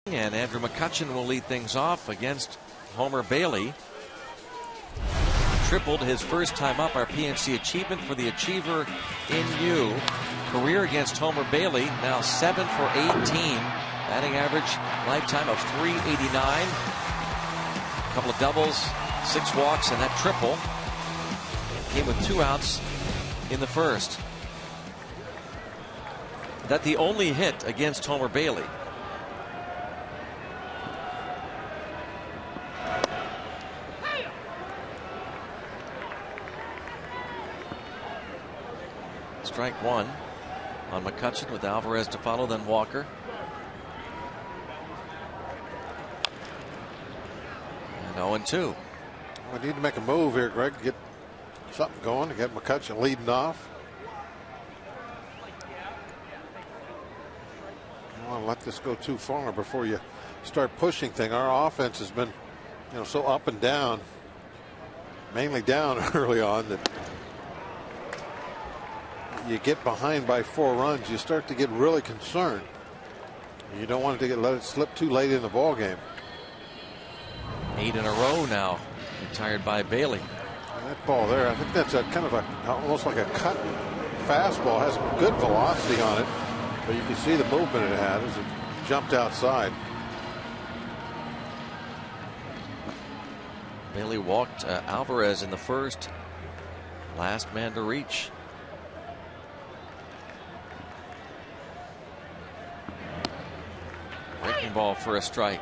And Andrew McCutchen will lead things off against Homer Bailey. Tripled his first time up, our PNC achievement for the achiever in you. Career against Homer Bailey, now 7 for 18. Batting average lifetime of .389. A couple of doubles, 6 walks, and that triple came with 2 outs in the first. That the only hit against Homer Bailey. Strike 1 on McCutchen with Alvarez to follow, then Walker. And 0-2. We need to make a move here, Greg, to get something going, to get McCutchen leading off. I don't want to let this go too far before you start pushing thing. Our offense has been, so up and down, mainly down early on, that you get behind by 4 runs, you start to get really concerned. You don't want to let it slip too late in the ball game. 8 in a row now, retired by Bailey. And that ball there, I think that's almost like a cut fastball. Has good velocity on it, but you can see the movement it had as it jumped outside. Bailey walked Alvarez in the first. Last man to reach. Breaking ball for a strike.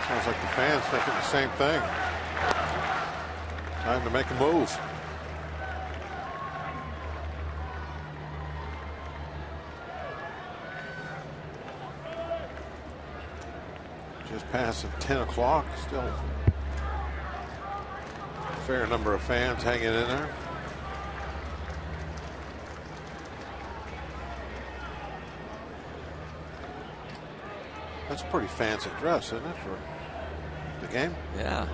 Sounds like the fans thinking the same thing. Time to make a move. Just passing 10 o'clock. Still a fair number of fans hanging in there. That's a pretty fancy dress, isn't it, for the game? Yeah.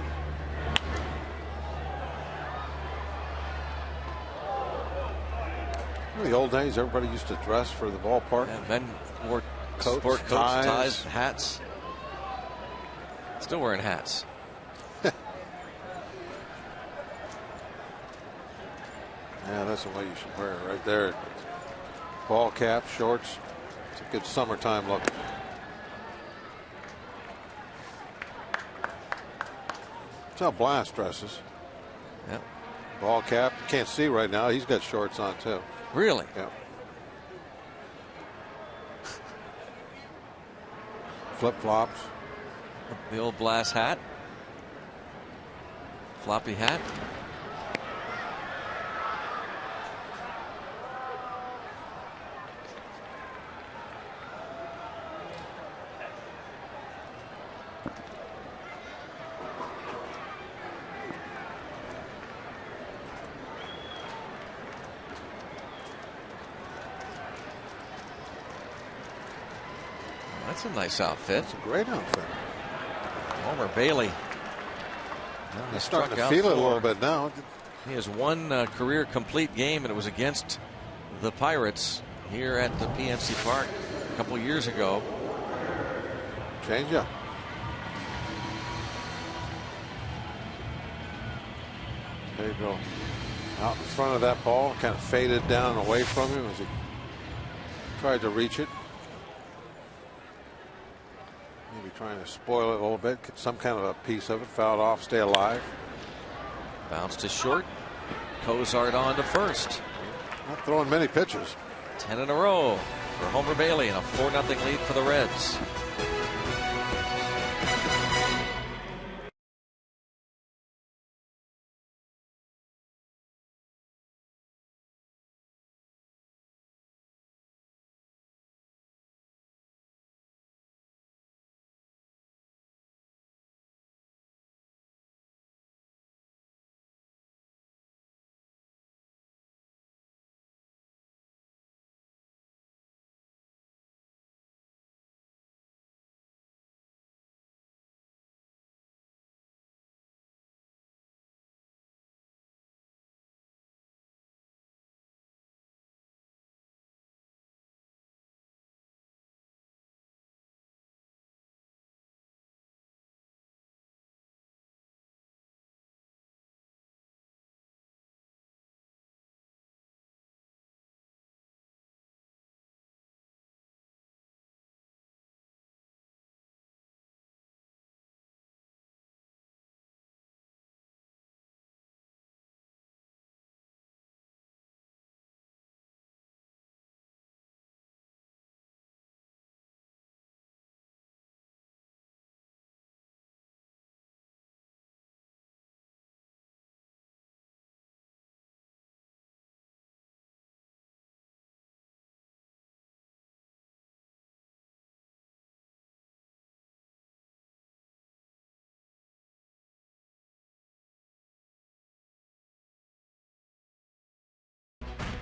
In the old days, everybody used to dress for the ballpark. Yeah, men wore Coats, sport coats, ties, hats. Still wearing hats. Yeah, that's the way you should wear it right there. Ball cap, shorts. It's a good summertime look. That's how Blast dresses. Yep. Ball cap. You can't see right now. He's got shorts on too. Really? Yeah. Flip flops. The old Blast hat. Floppy hat. That's a nice outfit. It's a great outfit. Homer Bailey. He's starting to feel it a little bit now. He has one career complete game, and it was against the Pirates here at the PNC Park a couple years ago. Change up. Pedro out in front of that ball, kind of faded down away from him as he tried to reach it. Maybe trying to spoil it a little bit, get some kind of a piece of it, fouled off, stay alive. Bounced to short. Cozart on to first. Not throwing many pitches. 10 in a row for Homer Bailey and a 4-0 lead for the Reds.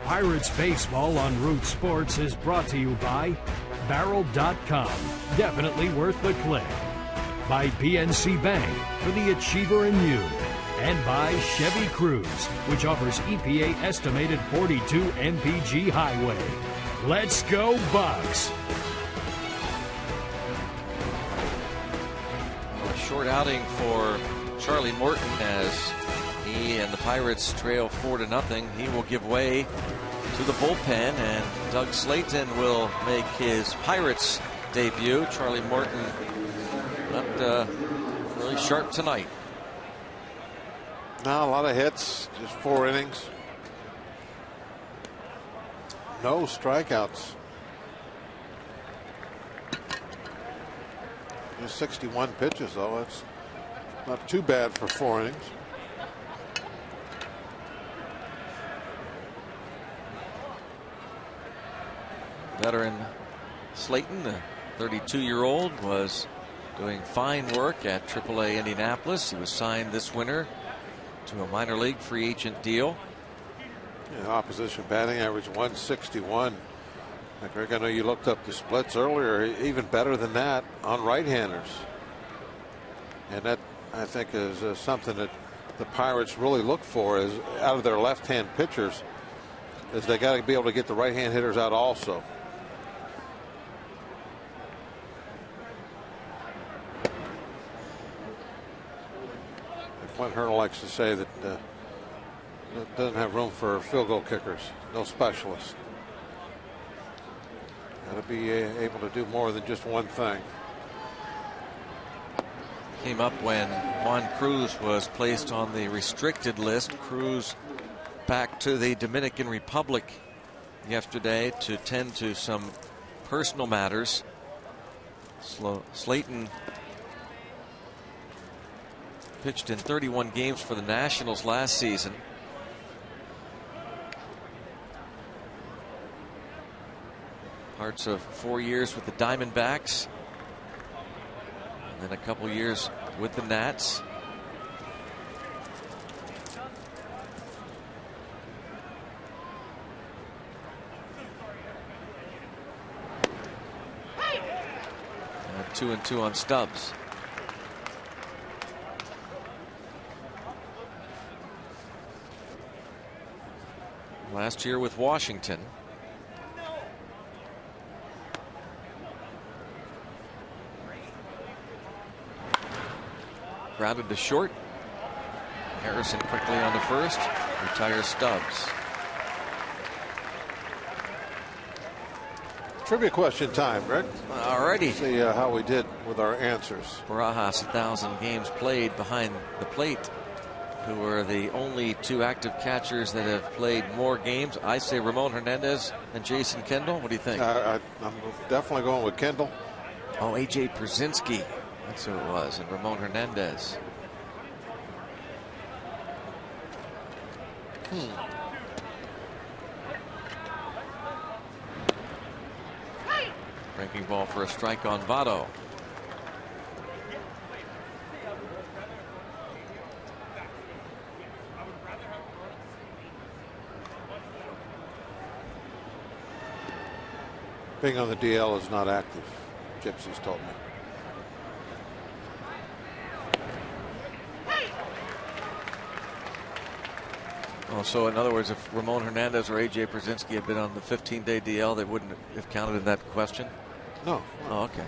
Pirates Baseball on Root Sports is brought to you by Barrel.com, definitely worth the click. By PNC Bank, for the achiever in you. And by Chevy Cruise, which offers EPA estimated 42 mpg highway. Let's go Bucks! A short outing for Charlie Morton as he and the Pirates trail 4-0. He will give way to the bullpen, and Doug Slayton will make his Pirates debut. Charlie Morton not really sharp tonight. Not a lot of hits, just 4 innings. No strikeouts. Just 61 pitches, though. That's not too bad for 4 innings. Veteran Slayton, the 32-year-old, was doing fine work at AAA Indianapolis. He was signed this winter to a minor league free agent deal. Yeah, opposition batting average 161. Greg, I know you looked up the splits earlier, even better than that on right-handers. And that, I think, is something that the Pirates really look for is out of their left-hand pitchers, is they got to be able to get the right-hand hitters out also. Clint Hurdle likes to say that it doesn't have room for field goal kickers, no specialists. Got to be able to do more than just one thing. Came up when Juan Cruz was placed on the restricted list. Cruz back to the Dominican Republic yesterday to tend to some personal matters. Slayton pitched in 31 games for the Nationals last season. Parts of 4 years with the Diamondbacks, and then a couple years with the Nats. And 2-2 on Stubbs. Last year with Washington. Grounded to short. Harrison quickly on the first. Retires Stubbs. Trivia question time, Rick. Alrighty. See how we did with our answers. Barajas, 1,000 games played behind the plate. Who are the only 2 active catchers that have played more games? I say Ramon Hernandez and Jason Kendall. What do you think? I'm definitely going with Kendall. Oh, A.J. Przinsky. That's who it was. And Ramon Hernandez. Breaking ball for a strike on Votto. Being on the DL is not active, Gypsy's told me. Oh, so in other words, if Ramon Hernandez or A.J. Przinsky had been on the 15-day DL, they wouldn't have counted in that question? No. Oh, okay.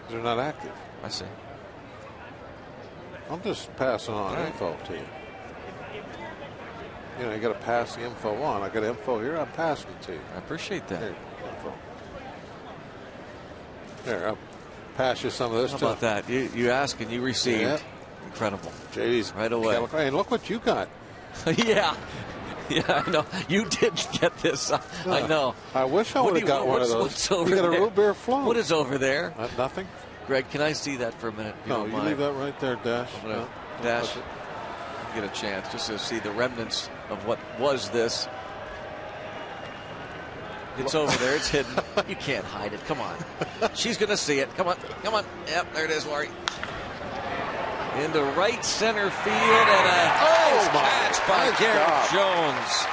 They're not active. I see. I'm just passing on info to you. You know, you got to pass the info on. I got info here. I'm passing it to you. I appreciate that. Here, info. There, I'll pass you some of this. How about that? You ask and you receive. Yeah. Incredible. JD's right away. And look what you got. Yeah. Yeah, I know. You did get this. I know. I wish I would have got one of those. What's over you got there? A root beer float. What is over there? Nothing. Greg, can I see that for a minute? No, you leave that right there, Dash. No, Dash. Get a chance just to see the remnants of what was this. It's over there. It's hidden. You can't hide it. Come on. She's going to see it. Come on. Come on. Yep, there it is, Laurie. Into right center field, and a nice catch by Garrett Jones.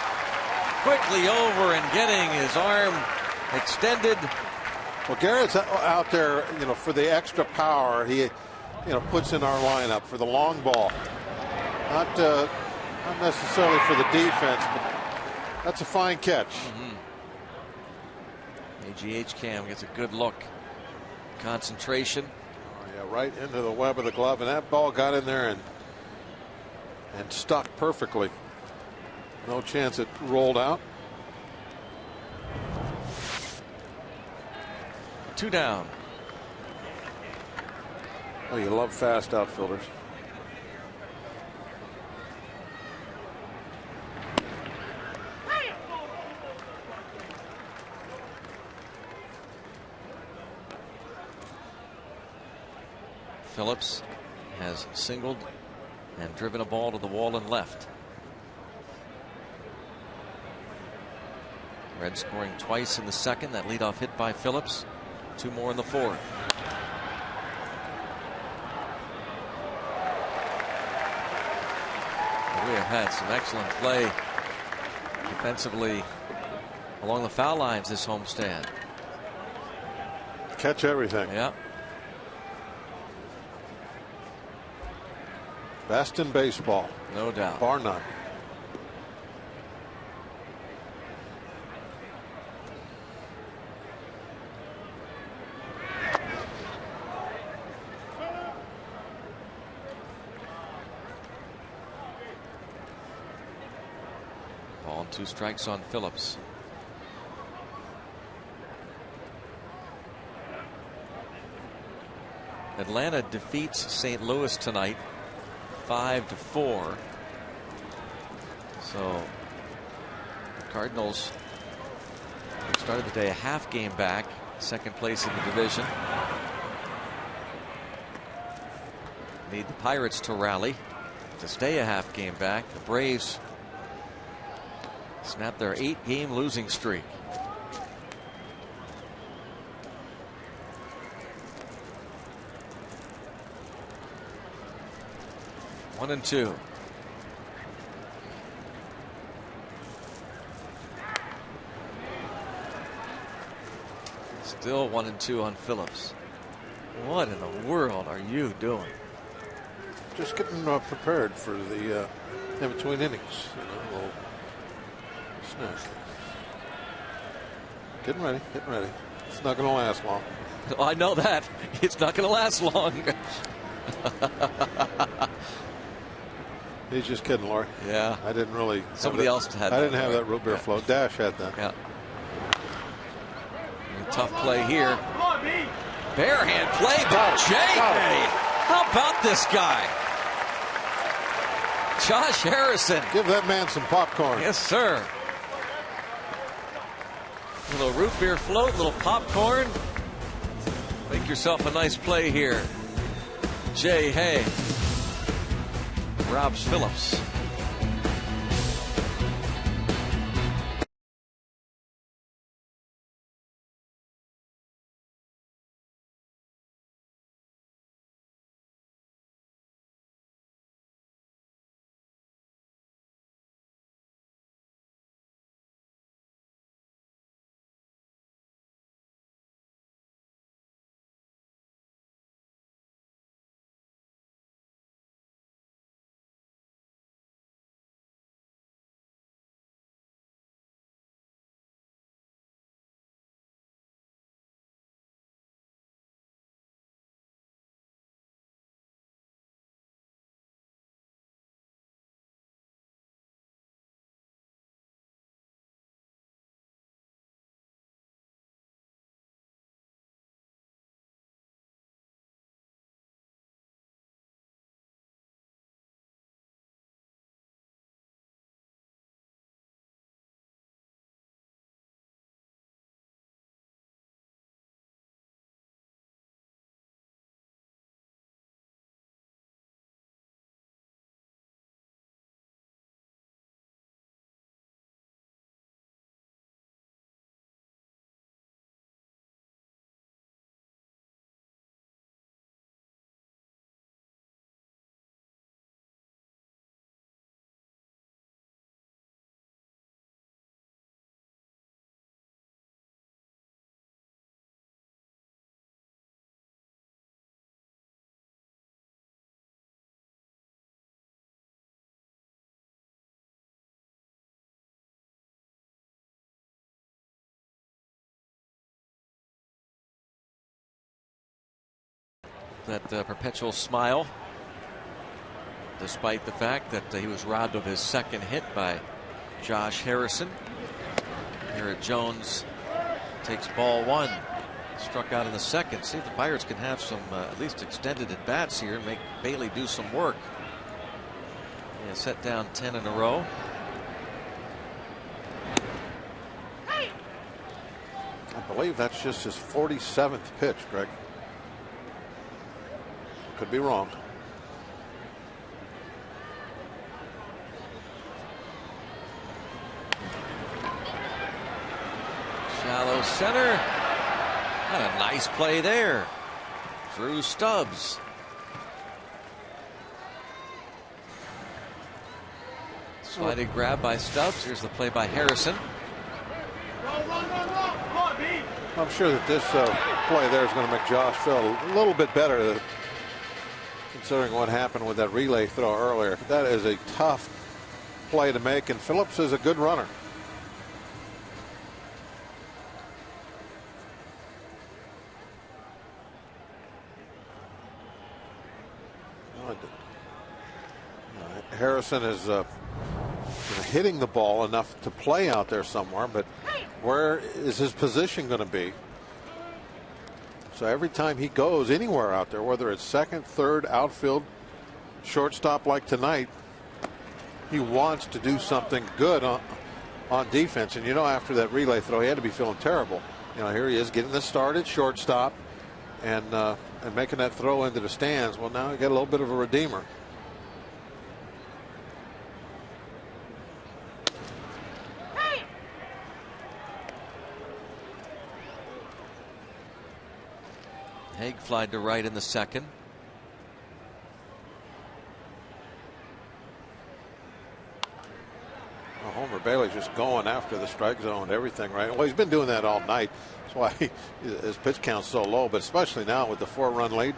quickly over and getting his arm extended. Well, Garrett's out there, for the extra power. He, puts in our lineup for the long ball. Not necessarily for the defense, but that's a fine catch. AGH Cam gets a good look. Concentration. Oh, yeah, right into the web of the glove, and that ball got in there and stuck perfectly. No chance it rolled out. 2 down. Oh, you love fast outfielders. Phillips has singled and driven a ball to the wall and left. Reds scoring twice in the second. That leadoff hit by Phillips. 2 more in the fourth. We have had some excellent play defensively along the foul lines this homestand. Catch everything. Yeah. Best in baseball. No doubt. Bar none. Ball and 2 strikes on Phillips. Atlanta defeats St. Louis tonight 5-4. So the Cardinals started the day a half game back, second place in the division. Need the Pirates to rally to stay a half game back. The Braves snap their 8-game losing streak. One and 2. Still 1 and 2 on Phillips. What in the world are you doing? Just getting prepared for the in between innings. A little snack. Getting ready. It's not going to last long. Oh, I know that. It's not going to last long. He's just kidding, Laurie. Yeah. I didn't really. Somebody else had that. I didn't have that root beer float. Dash had that. Yeah. Tough play here. Bare hand play by Jay. How about this guy? Josh Harrison. Give that man some popcorn. Yes, sir. A little root beer float, a little popcorn. Make yourself a nice play here. Jay Hay robs Phillips. that perpetual smile, despite the fact that he was robbed of his second hit by Josh Harrison. Garrett Jones takes ball 1. Struck out in the second. See if the Pirates can have some at least extended at bats here and make Bailey do some work. Yeah, set down 10 in a row. I believe that's just his 47th pitch, Greg. Could be wrong. Shallow center. And a nice play there. Drew Stubbs. Sliding grab by Stubbs. Here's the play by Harrison. I'm sure that this play there is going to make Josh feel a little bit better, considering what happened with that relay throw earlier. That is a tough play to make, and Phillips is a good runner. Harrison is hitting the ball enough to play out there somewhere, but where is his position going to be? So every time he goes anywhere out there, whether it's second, third, outfield, shortstop like tonight, he wants to do something good on defense. And you know, after that relay throw, he had to be feeling terrible. You know, here he is getting this start at shortstop and making that throw into the stands. Well, now he got a little bit of a redeemer. Haig flied to right in the second. Well, Homer Bailey's just going after the strike zone, everything, right? Well, he's been doing that all night. That's why his pitch count's so low, but especially now with the 4-run lead.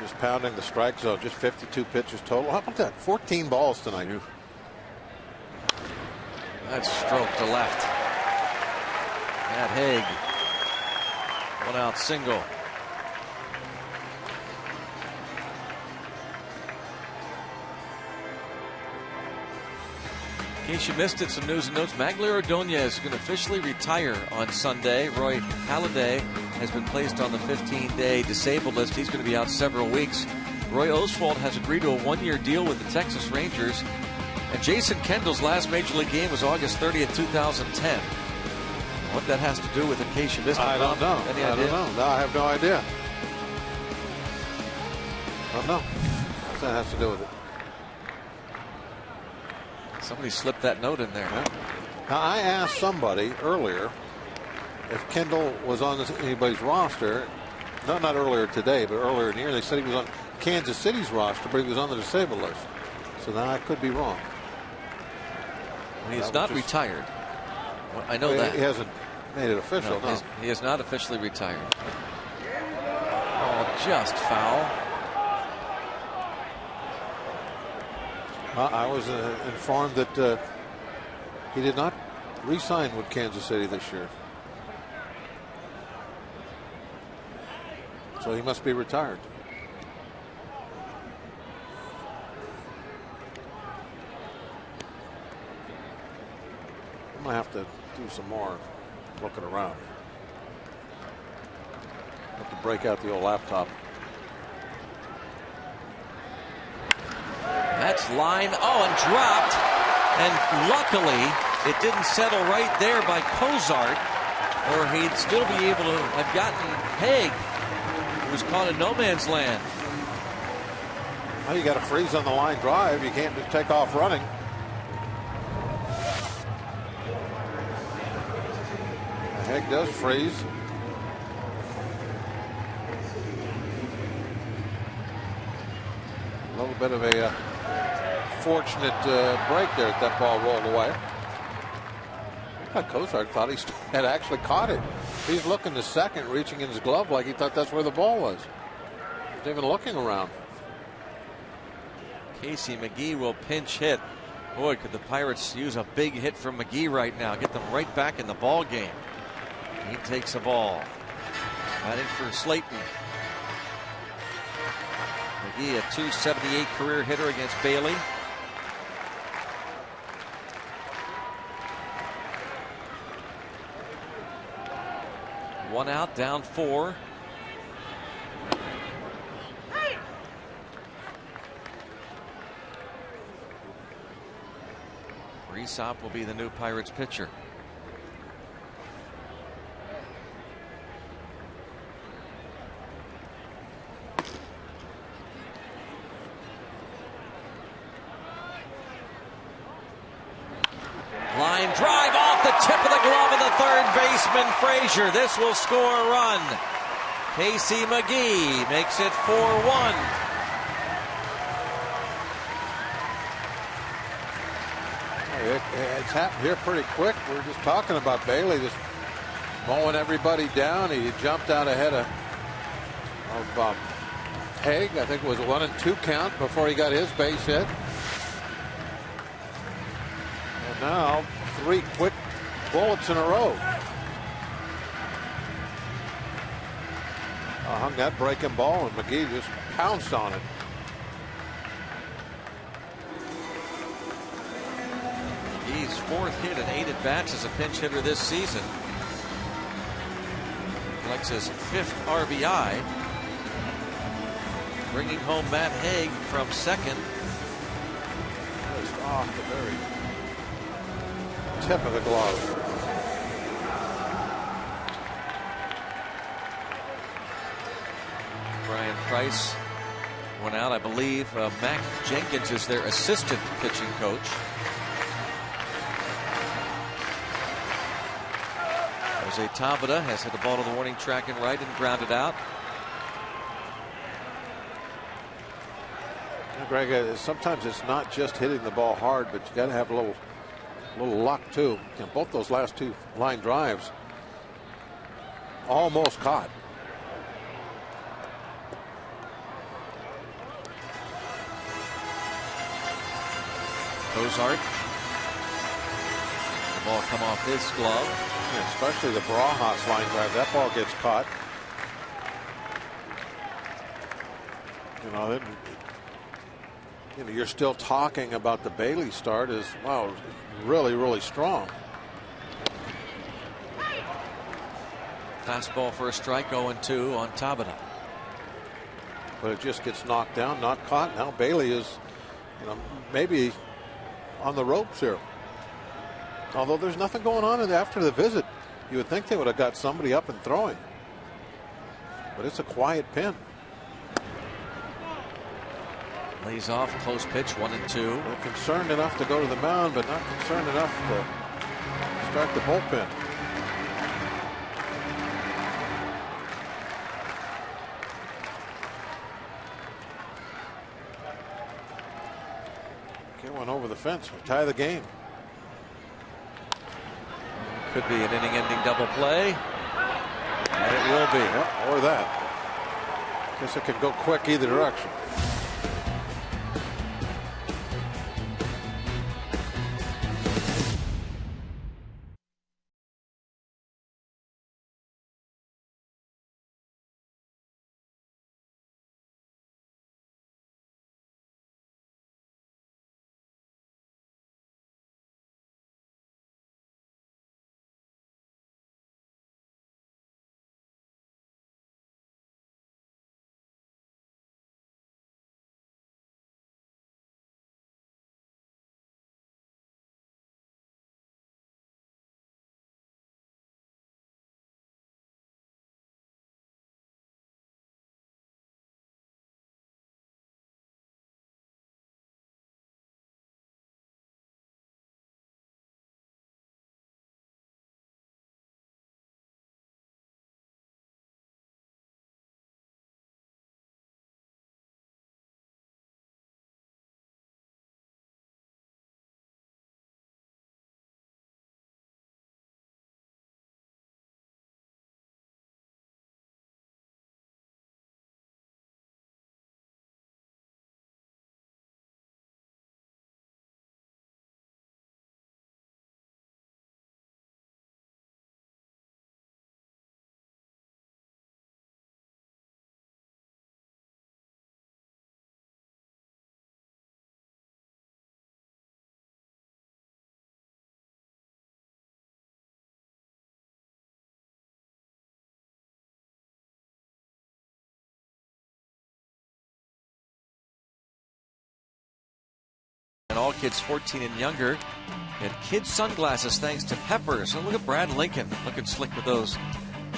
Just pounding the strike zone, just 52 pitches total. How about that? 14 balls tonight. That's stroke to left. Matt Haig. 1 out single. In case you missed it, some news and notes. Magglio Ordonez is going to officially retire on Sunday. Roy Halladay has been placed on the 15-day disabled list. He's going to be out several weeks. Roy Oswalt has agreed to a 1-year deal with the Texas Rangers. And Jason Kendall's last Major League game was August 30th, 2010. What that has to do with, in case you missed it, I don't know. Any idea? I don't know. No, I have no idea. I don't know. What that has to do with it? Somebody slipped that note in there. Yeah. Now, I asked somebody earlier if Kendall was on anybody's roster. Not earlier today, but earlier in the year. They said he was on Kansas City's roster, but he was on the disabled list. So now I could be wrong. He's not retired. Well, I know that. He hasn't made it official. No. He is not officially retired. Oh, just foul. I was informed that he did not re-sign with Kansas City this year. So he must be retired. I'm going to have to do some more looking around. Have to break out the old laptop. That's line. Oh, and dropped. And luckily, it didn't settle right there by Cozart, or he'd still be able to have gotten Haig, who was caught in no man's land. Well, you got to freeze on the line drive. You can't just take off running. Haig does freeze. A little bit of a fortunate break there as that ball rolled away. Cozart thought he had actually caught it. He's looking to second, reaching in his glove like he thought that's where the ball was. He's even looking around. Casey McGee will pinch hit. Boy, could the Pirates use a big hit from McGee right now. Get them right back in the ball game. He takes a ball. Batting for Slayton. McGee, a .278 career hitter against Bailey. One out, down 4. Reesop will be the new Pirates pitcher. Line drive off the tip of the glove of the third baseman, Frazier. This will score a run. Casey McGee makes it 4-1. It's happened here pretty quick. We're just talking about Bailey just mowing everybody down. He jumped out ahead of Haig. I think it was a 1-2 count before he got his base hit. And now 3 quick bullets in a row. Hung that breaking ball, and McGee just pounced on it. He's 4th hit and 8 at-bats as a pinch hitter this season. Collects his 5th RBI. Bringing home Matt Haig from second. Just off the very tip of the glove. Brian Price went out. I believe Mac Jenkins is their assistant pitching coach. Jose Tabata has hit the ball to the warning track and right and grounded out. Greg, sometimes it's not just hitting the ball hard, but you got to have a little luck too. And both those last 2 line drives almost caught. Ozark. The ball come off his glove. Yeah, especially the Barajas line drive. That ball gets caught. You're still talking about the Bailey start as wow, really strong. Fastball for a strike, 0-2 on Tabata. But it just gets knocked down, not caught. Now Bailey is, maybe on the ropes here. Although there's nothing going on after the visit. You would think they would have got somebody up and throwing. But it's a quiet pin. Lays off, close pitch, 1-2. They're concerned enough to go to the mound, but not concerned enough to start the bullpen. Get one over the fence. We tie the game. Could be an inning-ending double play. And it will be. Yep, or that. Guess it could go quick either direction. and all kids 14 and younger get kids sunglasses thanks to Peppers. And look at Brad Lincoln looking slick with those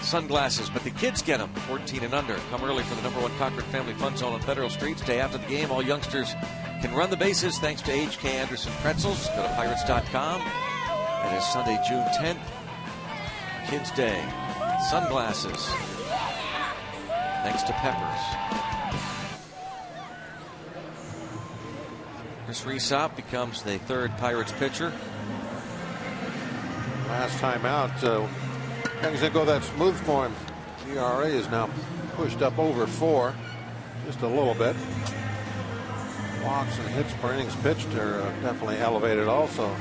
sunglasses, but the kids get them 14 and under. Come early for the #1 Cochran Family Fun Zone on Federal Street. Stay after the game. All youngsters can run the bases thanks to H.K. Anderson Pretzels. Go to pirates.com. It is Sunday, June 10th, Kids Day. Sunglasses thanks to Peppers. Chris Resop becomes the third Pirates pitcher. Last time out, things didn't go that smooth for him. ERA is now pushed up over 4, just a little bit. Walks and hits per innings pitched are definitely elevated also.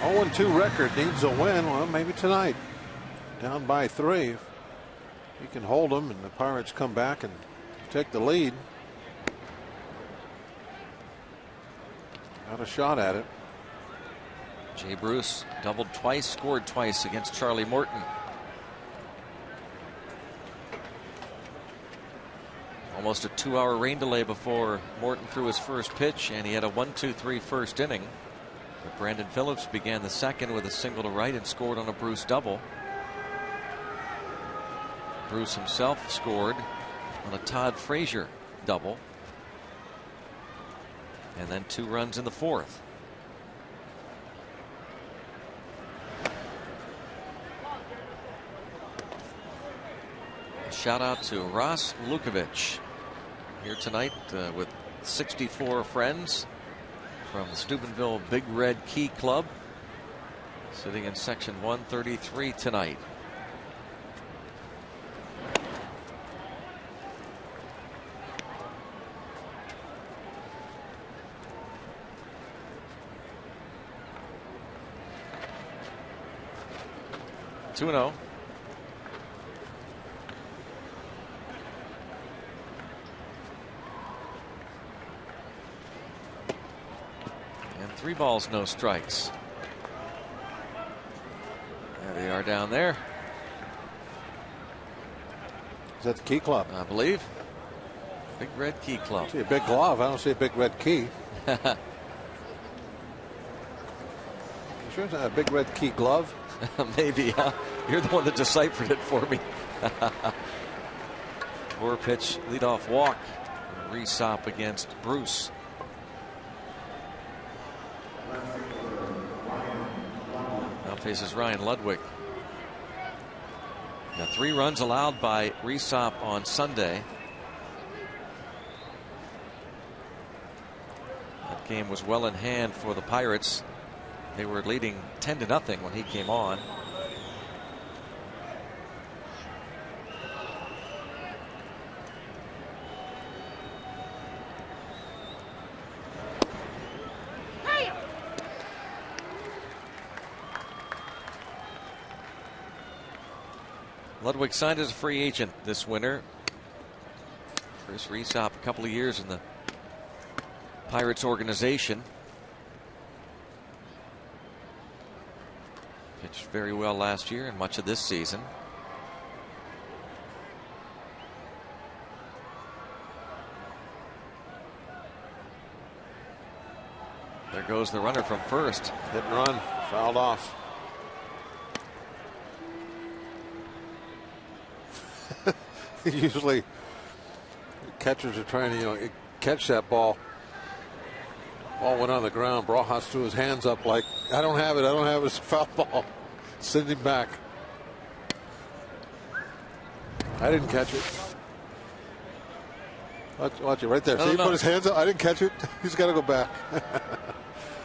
Oh, 0-2 record, needs a win. Well, maybe tonight. Down by 3. He can hold them, and the Pirates come back and take the lead. Got a shot at it. Jay Bruce doubled twice, scored twice against Charlie Morton. Almost a 2-hour rain delay before Morton threw his first pitch, and he had a 1-2-3 first inning. But Brandon Phillips began the second with a single to right and scored on a Bruce double. Bruce himself scored on a Todd Frazier double. And then 2 runs in the 4th. A shout out to Ross Lukovic here tonight with 64 friends from the Steubenville Big Red Key Club, sitting in section 133 tonight. Two 2-0. And 3 balls, no strikes. There they are down there. Is that the Key Club? I believe. Big Red Key Club. I see a big glove. I don't see a big red key. You sure it's not a big red key glove? Maybe, huh? You're the one that deciphered it for me. 4-pitch leadoff walk. Resop against Bruce. Now faces Ryan Ludwig. Now 3 runs allowed by Resop on Sunday. That game was well in hand for the Pirates. They were leading 10-0 when he came on. Ludwig signed as a free agent this winter. Chris Resop, a couple of years in the Pirates organization. Pitched very well last year and much of this season. There goes the runner from first. Hit and run, fouled off. Usually catchers are trying to catch that ball. Ball went on the ground. Brojas threw his hands up like, I don't have it. It's a foul ball. Send him back. I didn't catch it. Watch it right there. See, he put his hands up. I didn't catch it. He's got to go back.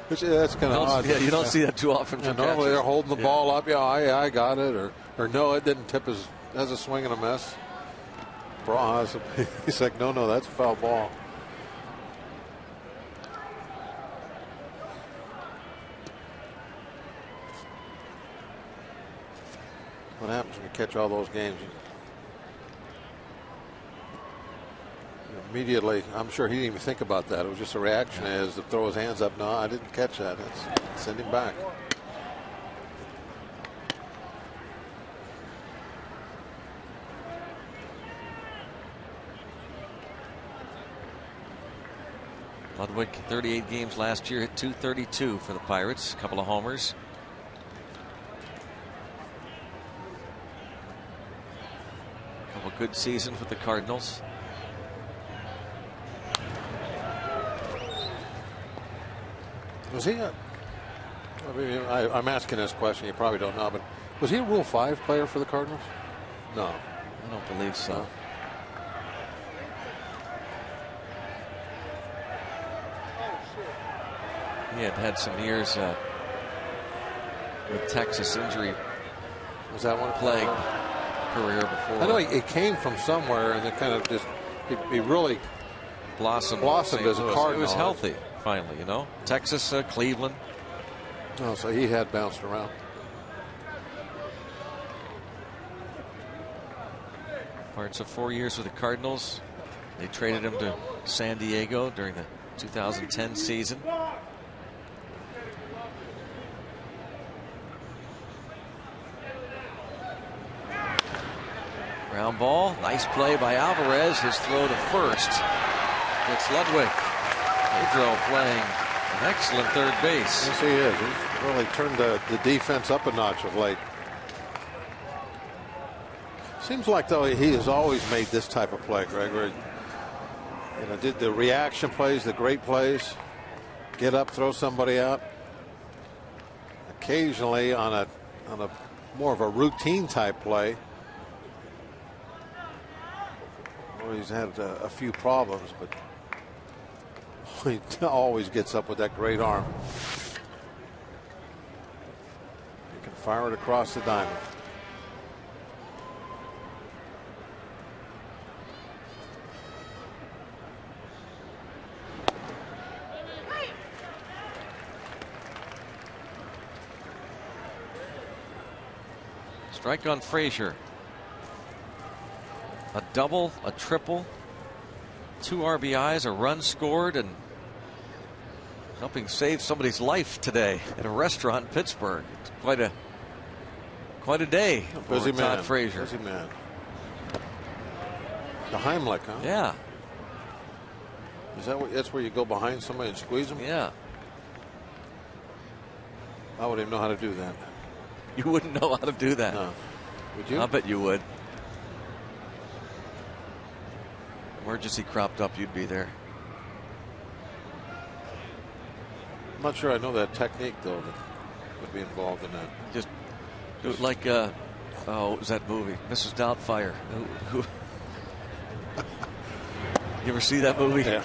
That's kind of odd. Yeah, you don't see that too often from normally catchers. they're holding the ball up. Yeah, I got it. Or no, it didn't tip his. That's a swing and a miss. Brojas, he's like, no, that's a foul ball. What happens when you catch all those games? Immediately, I'm sure he didn't even think about that. It was just a reaction as to throw his hands up. No, I didn't catch that. Send him back. Ludwig, 38 games last year, hit .232 for the Pirates. A couple of homers. A couple good seasons with the Cardinals. Was he I'm asking this question, you probably don't know, but was he a Rule 5 player for the Cardinals? No. I don't believe so. No. He had some years with Texas injury. Was that one plague career before? I know he came from somewhere, and it kind of just he really blossomed as a Cardinal. He was healthy finally, you know. Texas, Cleveland. Oh, so he had bounced around. Parts of 4 years with the Cardinals. They traded him to San Diego during the 2010 season. Ground ball. Nice play by Alvarez. His throw to first. It's Ludwig. Pedro playing an excellent third base. Yes, he is. He's really turned the defense up a notch of late. Seems like, though, he has always made this type of play, Greg, where did the reaction plays, the great plays, get up, throw somebody out. Occasionally on a more of a routine type play, where he's had a few problems, but he always gets up with that great arm. He can fire it across the diamond. Strike on Frazier. A double, a triple, 2 RBIs, a run scored, and helping save somebody's life today at a restaurant in Pittsburgh. It's quite a day for Busy man. Todd Frazier. Busy man. The Heimlich, huh? Yeah. Is that's where you go behind somebody and squeeze them? Yeah. I wouldn't even know how to do that. You wouldn't know how to do that. No. Would you? I bet you would. Emergency cropped up, you'd be there. I'm not sure I know that technique, though, that would be involved in that. Just do it like, what was that movie? Mrs. Doubtfire. You ever see that movie? Yeah.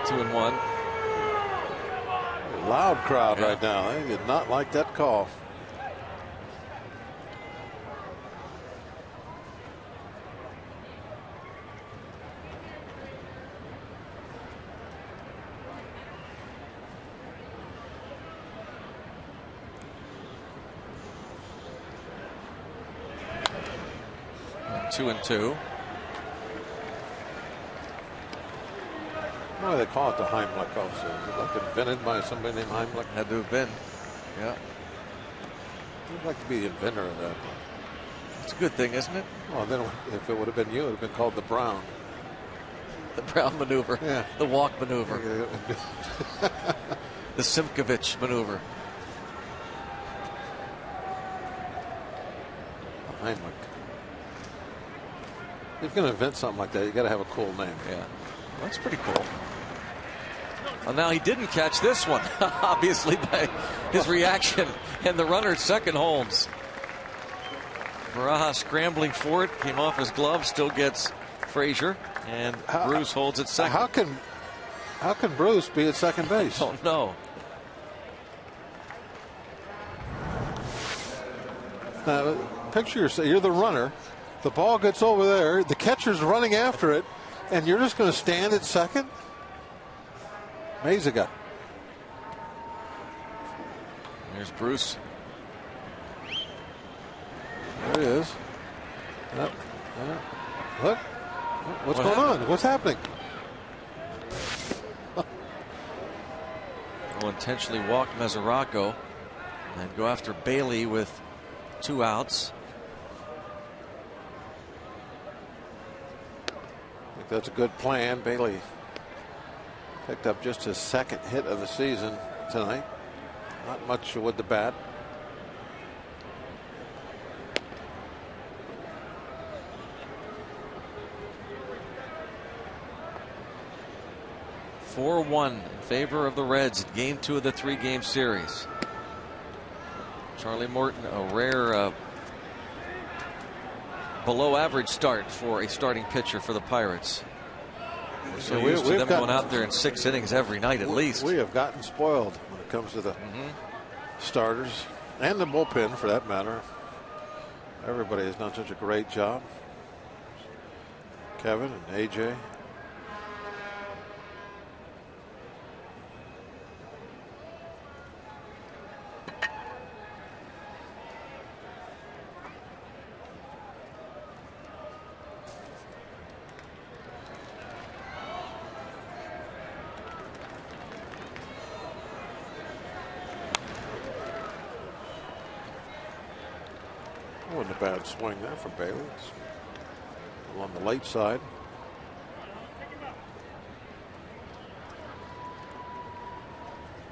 Two and one. Loud crowd right now. They did not like that call. Two and two. Why do they call it the Heimlich also? Is it like invented by somebody named Heimlich? Had to have been. Yeah. I'd like to be the inventor of that. It's a good thing, isn't it? Well, then if it would have been you, it would have been called the Brown. The Brown maneuver. Yeah. The walk maneuver. The Simkovich maneuver. Heimlich. If you're going to invent something like that, you got to have a cool name. Yeah. That's pretty cool. Well, now he didn't catch this one, obviously, by his reaction. And the runner at second, Holmes. Baraja scrambling for it, came off his glove, still gets Frazier, and Bruce holds at second. How can Bruce be at second base? I don't know. Picture yourself, you're the runner. The ball gets over there. The catcher's running after it, and you're just going to stand at second? Meziga. There's Bruce. There he is. Yep. Look. What's going on? What's happening? Will intentionally walk Mesoraco and go after Bailey with 2 outs. think that's a good plan. Bailey picked up just his second hit of the season tonight. Not much with the bat. (4-1) in favor of the Reds in Game 2 of the 3-game series. Charlie Morton, a rare below average start for a starting pitcher for the Pirates. We're so used to them going out there in 6 innings every night at least. We have gotten spoiled when it comes to the starters and the bullpen for that matter. Everybody has done such a great job. Kevin and AJ. Wasn't a bad swing there from Bailey. It's on the late side.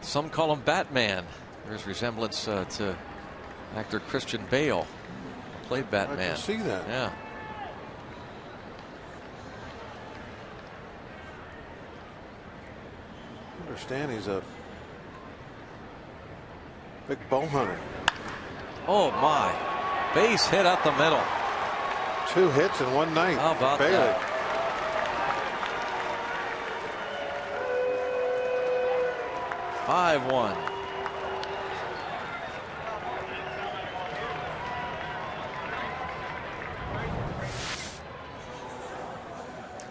Some call him Batman. There's resemblance to actor Christian Bale, who played Batman. I can see that. Yeah. I understand he's a big bow hunter. Oh my. Base hit up the middle. 2 hits in one night. How about Bailey? that? (5-1).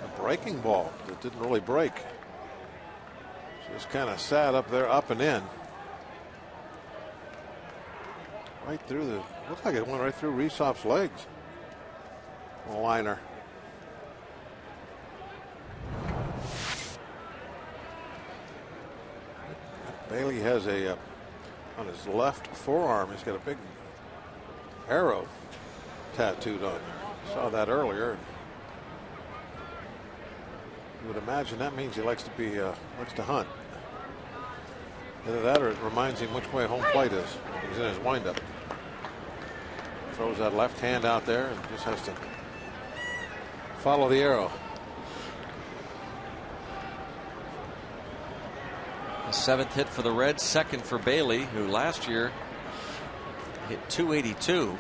A breaking ball that didn't really break. Just kind of sat up there, up and in. Right through the, looks like it went right through Rysop's legs. A liner. Bailey has a, on his left forearm, he's got a big arrow tattooed on. Saw that earlier. You would imagine that means he likes to be, likes to hunt. Either that or it reminds him which way home plate is. He's in his windup. Throws that left hand out there and just has to follow the arrow. The 7th hit for the Reds, 2nd for Bailey, who last year hit .282.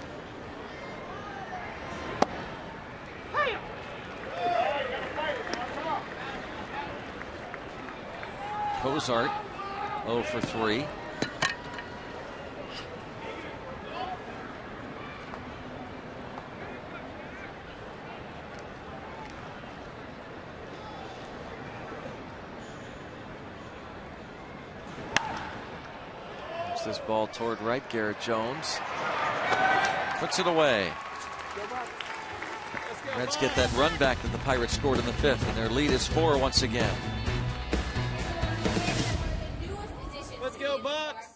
Cozart 0 for 3. This ball toward right. Garrett Jones puts it away. Reds get that run back that the Pirates scored in the 5th, and their lead is 4 once again. Let's go, Bucks!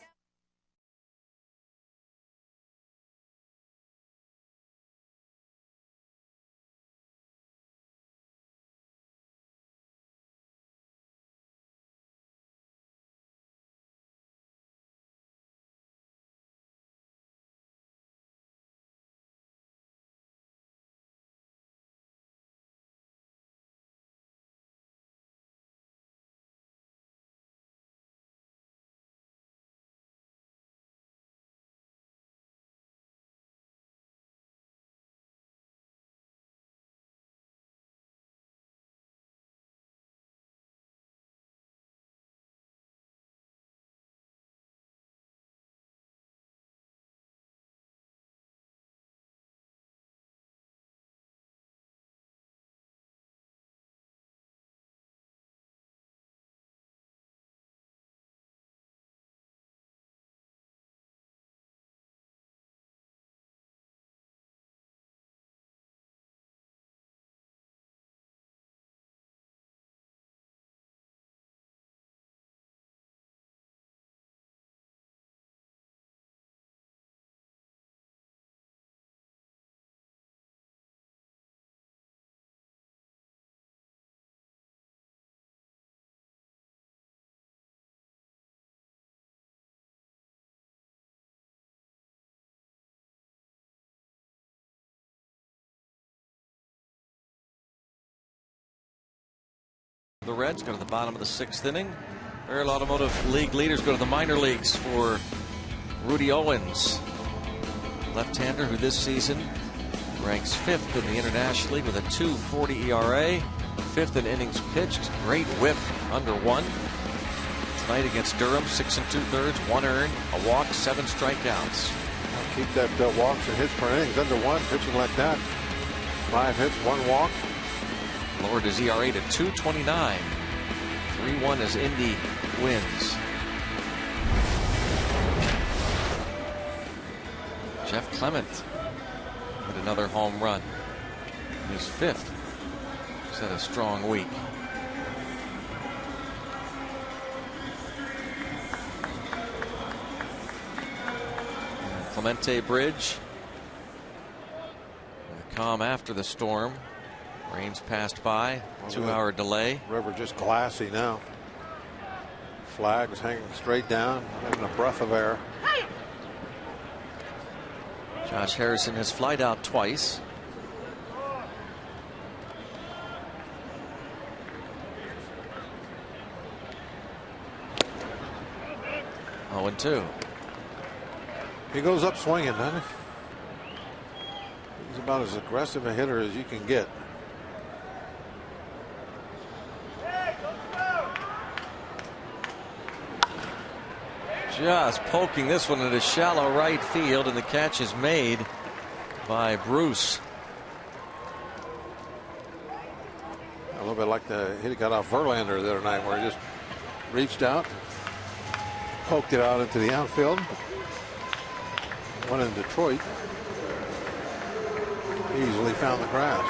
the Reds go to the bottom of the 6th inning. Barrel Automotive League leaders go to the minor leagues for Rudy Owens, left-hander who this season ranks 5th in the International League with a 2.40 ERA, 5th in innings pitched, great whip under 1. Tonight against Durham, 6 2/3, 1 earned, a walk, 7 strikeouts. Keep that walks and hits per innings under 1, pitching like that. 5 hits, 1 walk. Lowered his ERA to 2.29. 3-1 as Indy wins. Jeff Clement with another home run. His 5th. He's had a strong week. Clemente Bridge. Calm after the storm. Rains passed by. 2-hour delay. River just glassy now. Flags hanging straight down, having a breath of air. Josh Harrison has flied out twice. Oh, and 2. He goes up swinging, doesn't he? He's about as aggressive a hitter as you can get. Just poking this one into shallow right field, and the catch is made by Bruce. A little bit like the hit he got off Verlander the other night, where he just reached out, poked it out into the outfield. One in Detroit easily found the grass.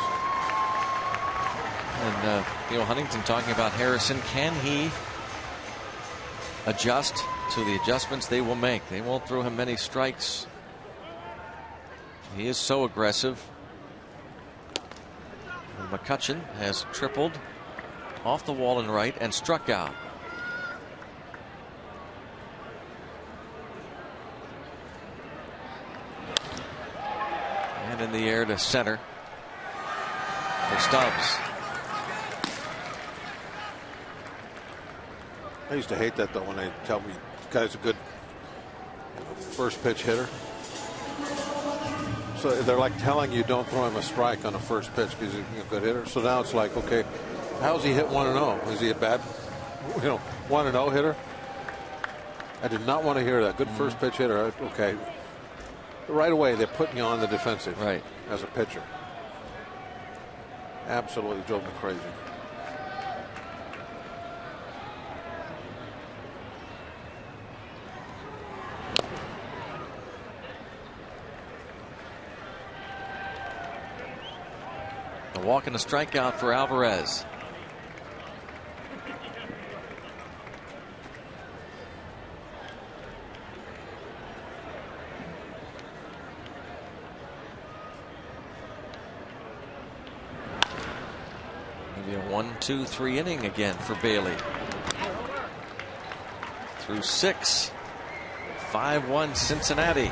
And Neil Huntington talking about Harrison. Can he adjust to the adjustments they will make? They won't throw him many strikes. He is so aggressive. And McCutchen has tripled off the wall and right and struck out. And in the air to center for Stubbs. I used to hate that though, when they tell me guy's a good first pitch hitter. So they're like telling you don't throw him a strike on the first pitch because he's a good hitter. So now it's like, okay, how's he hit 1-0? Is he a bad, 1-0 hitter? I did not want to hear that. Good first pitch hitter. Okay. Right away, they're putting you on the defensive, right, as a pitcher. Absolutely drove me crazy. A walk and a strikeout for Alvarez. Maybe a 1-2-3 inning again for Bailey. Through 6. 5-1 Cincinnati.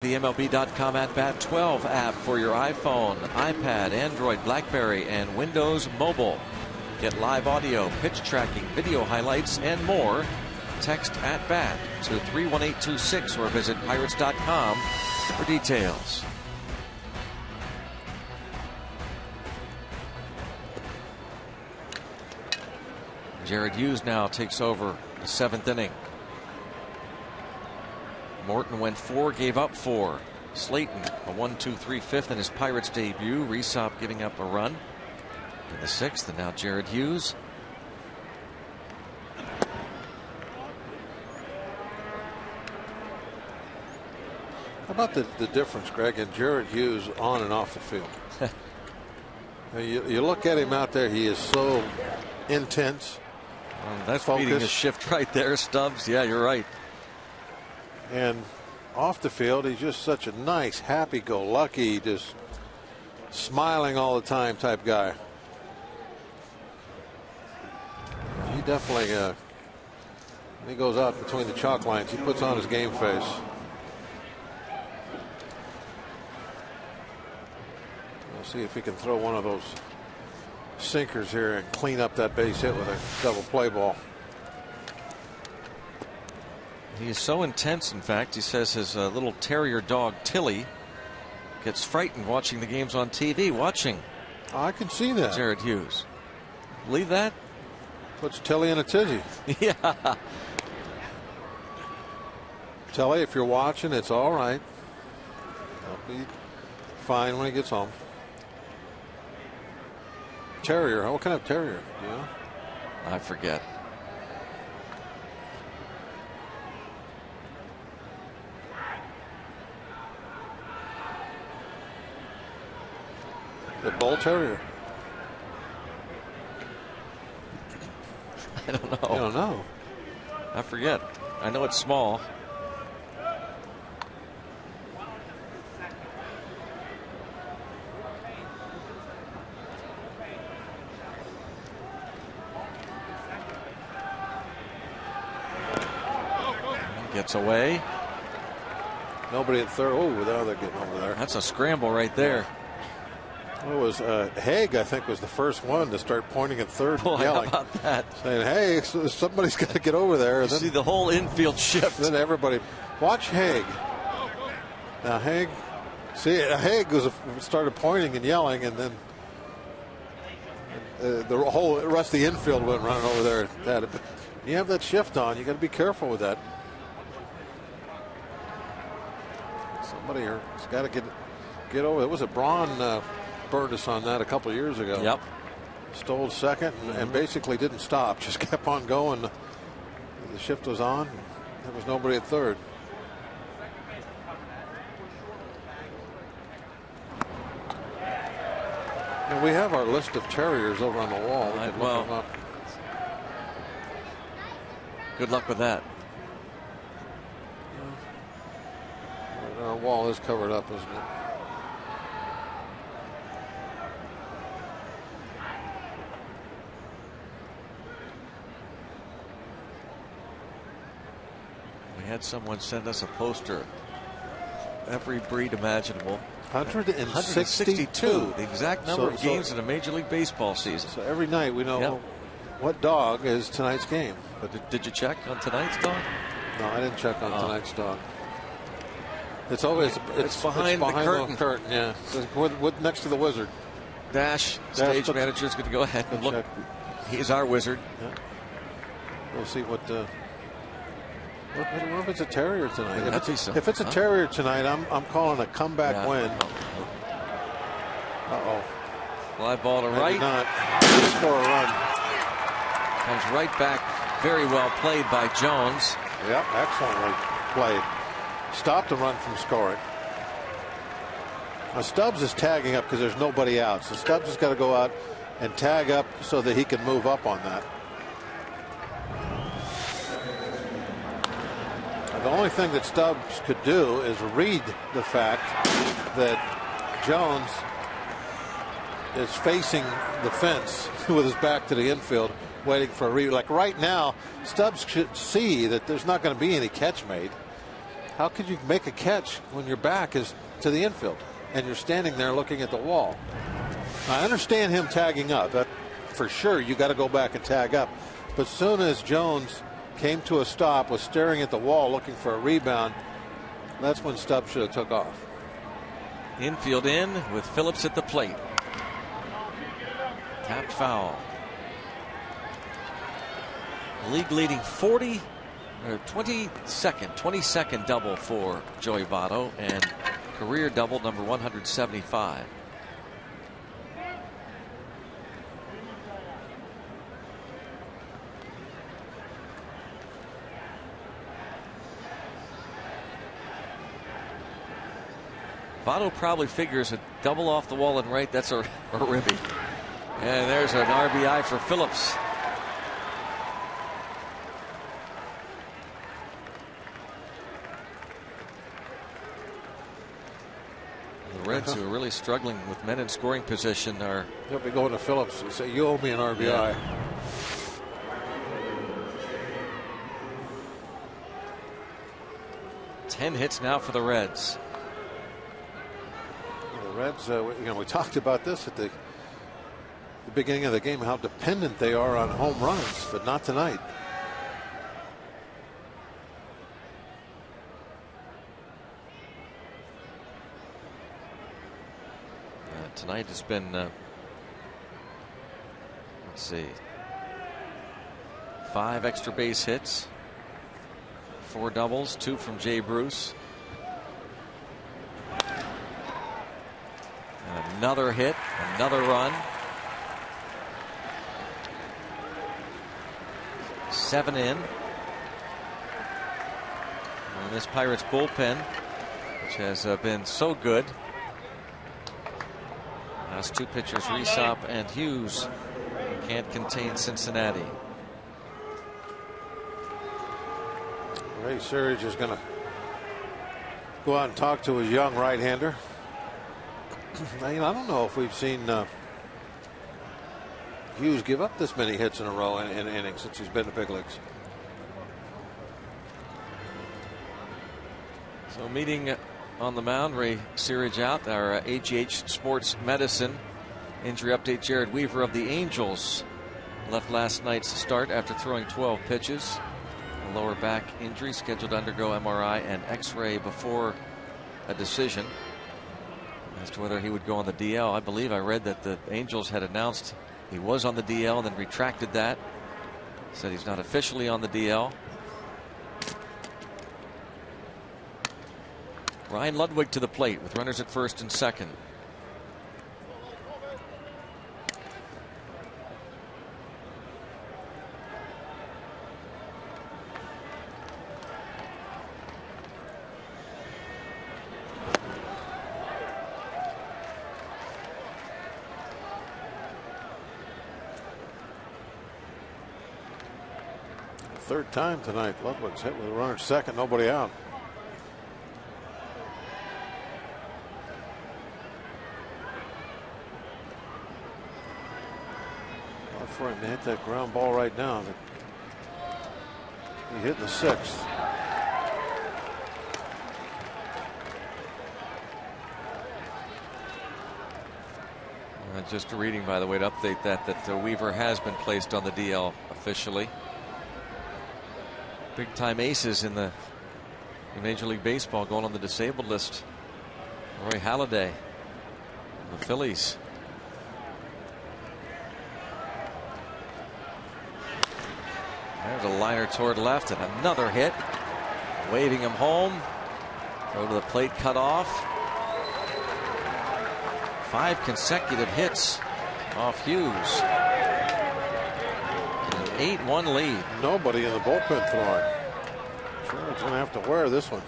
the MLB.com At Bat 12 app for your iPhone, iPad, Android, BlackBerry, and Windows Mobile. Get live audio, pitch tracking, video highlights, and more. Text At Bat to 31826 or visit Pirates.com for details. Jared Hughes now takes over the 7th inning. Morton went 4, gave up 4. Slayton a 1-2-3 fifth in his Pirates debut. Resop giving up a run in the 6th, and now Jared Hughes. How about the difference, Greg, in Jared Hughes on and off the field? You look at him out there, he is so intense. That's beating his shift right there, Stubbs. Yeah, you're right. And off the field, he's just such a nice, happy-go-lucky, just smiling all the time type guy. He definitely, when he goes out between the chalk lines, he puts on his game face. We'll see if he can throw one of those sinkers here and clean up that base hit with a double play ball. He is so intense, in fact, he says his little terrier dog Tilly gets frightened watching the games on TV. I can see that. Jared Hughes. Believe that? Puts Tilly in a tizzy. Yeah. Tilly, if you're watching, it's all right. He'll be fine when he gets home. Terrier. What kind of terrier? Yeah. I forget. The bull terrier. I don't know. I don't know. I forget. I know it's small. Gets away. Nobody at third. Oh, now they're getting over there. That's a scramble right there. It was Haig, I think, was the first one to start pointing at third Boy, and yelling. how about that? Saying, hey, somebody's got to get over there. You see the whole infield shift. Then everybody, watch Haig. Now Haig, Haig started pointing and yelling, and then the whole rest of the infield went running over there. But you have that shift on, you got to be careful with that. Somebody here has got to get over. It was a Braun burned us on that a couple of years ago. Yep. Stole second and basically didn't stop, just kept on going. The shift was on. There was nobody at third. And we have our list of terriers over on the wall. We can look them up. Good luck with that. Our wall is covered up, isn't it? We had someone send us a poster. Every breed imaginable. 162. The exact number of games in a Major League Baseball season. So every night we know what dog is tonight's game. But did you check on tonight's dog? No, I didn't check on tonight's dog. It's always it's behind the curtain. Yeah, with next to the wizard. Dash stage manager is going to go ahead and look. He's our wizard. Yeah. We'll see what if it's a terrier tonight. If it's a terrier tonight, I'm calling a comeback win. Fly ball to right. Not score a run. Comes right back. Very well played by Jones. Yep, excellently played. Stopped the run from scoring. Now Stubbs is tagging up because there's nobody out. So Stubbs has got to go out and tag up so that he can move up on that. Now, the only thing that Stubbs could do is read the fact that Jones is facing the fence with his back to the infield, waiting for a read. Like right now, Stubbs should see that there's not going to be any catch made. How could you make a catch when your back is to the infield and you're standing there looking at the wall? I understand him tagging up. That for sure, you got to go back and tag up. But as soon as Jones came to a stop, was staring at the wall looking for a rebound, that's when Stubbs should have took off. Infield in with Phillips at the plate. Tapped foul. League leading 22nd double for Joey Votto, and career double number 175. Votto probably figures a double off the wall and right, that's a ribby. And there's an RBI for Phillips. The Reds, who are really struggling with men in scoring position, are. He'll be going to Phillips and say, "You owe me an RBI." Yeah. 10 hits now for the Reds. The Reds, we talked about this at the beginning of the game, how dependent they are on home runs, but not tonight. Tonight has been, let's see, 5 extra base hits, 4 doubles, 2 from Jay Bruce. And another hit, another run. 7 in. And this Pirates bullpen, which has been so good. Last 2 pitchers, Rysop and Hughes, can't contain Cincinnati. Ray Searage is going to go out and talk to his young right-hander. I don't know if we've seen Hughes give up this many hits in a row in innings since he's been to big leagues. So meeting on the mound, Ray Searage out. Our HGH Sports Medicine injury update. Jared Weaver of the Angels left last night's start after throwing 12 pitches. A lower back injury, scheduled to undergo MRI and X-ray before a decision as to whether he would go on the DL. I believe I read that the Angels had announced he was on the DL and then retracted that. Said he's not officially on the DL. Ryan Ludwig to the plate with runners at first and second. Third time tonight, Ludwig's hit with a runner second, nobody out. For him to hit that ground ball right now. He hit the 6th. Just reading, by the way, to update that Weaver has been placed on the DL officially. Big time aces in Major League Baseball going on the disabled list. Roy Halladay, the Phillies. There's a liner toward left and another hit. Waving him home. Go to the plate, cut off. 5 consecutive hits off Hughes. An 8-1 lead. Nobody in the bullpen throwing. Sure, it's going to have to wear this one.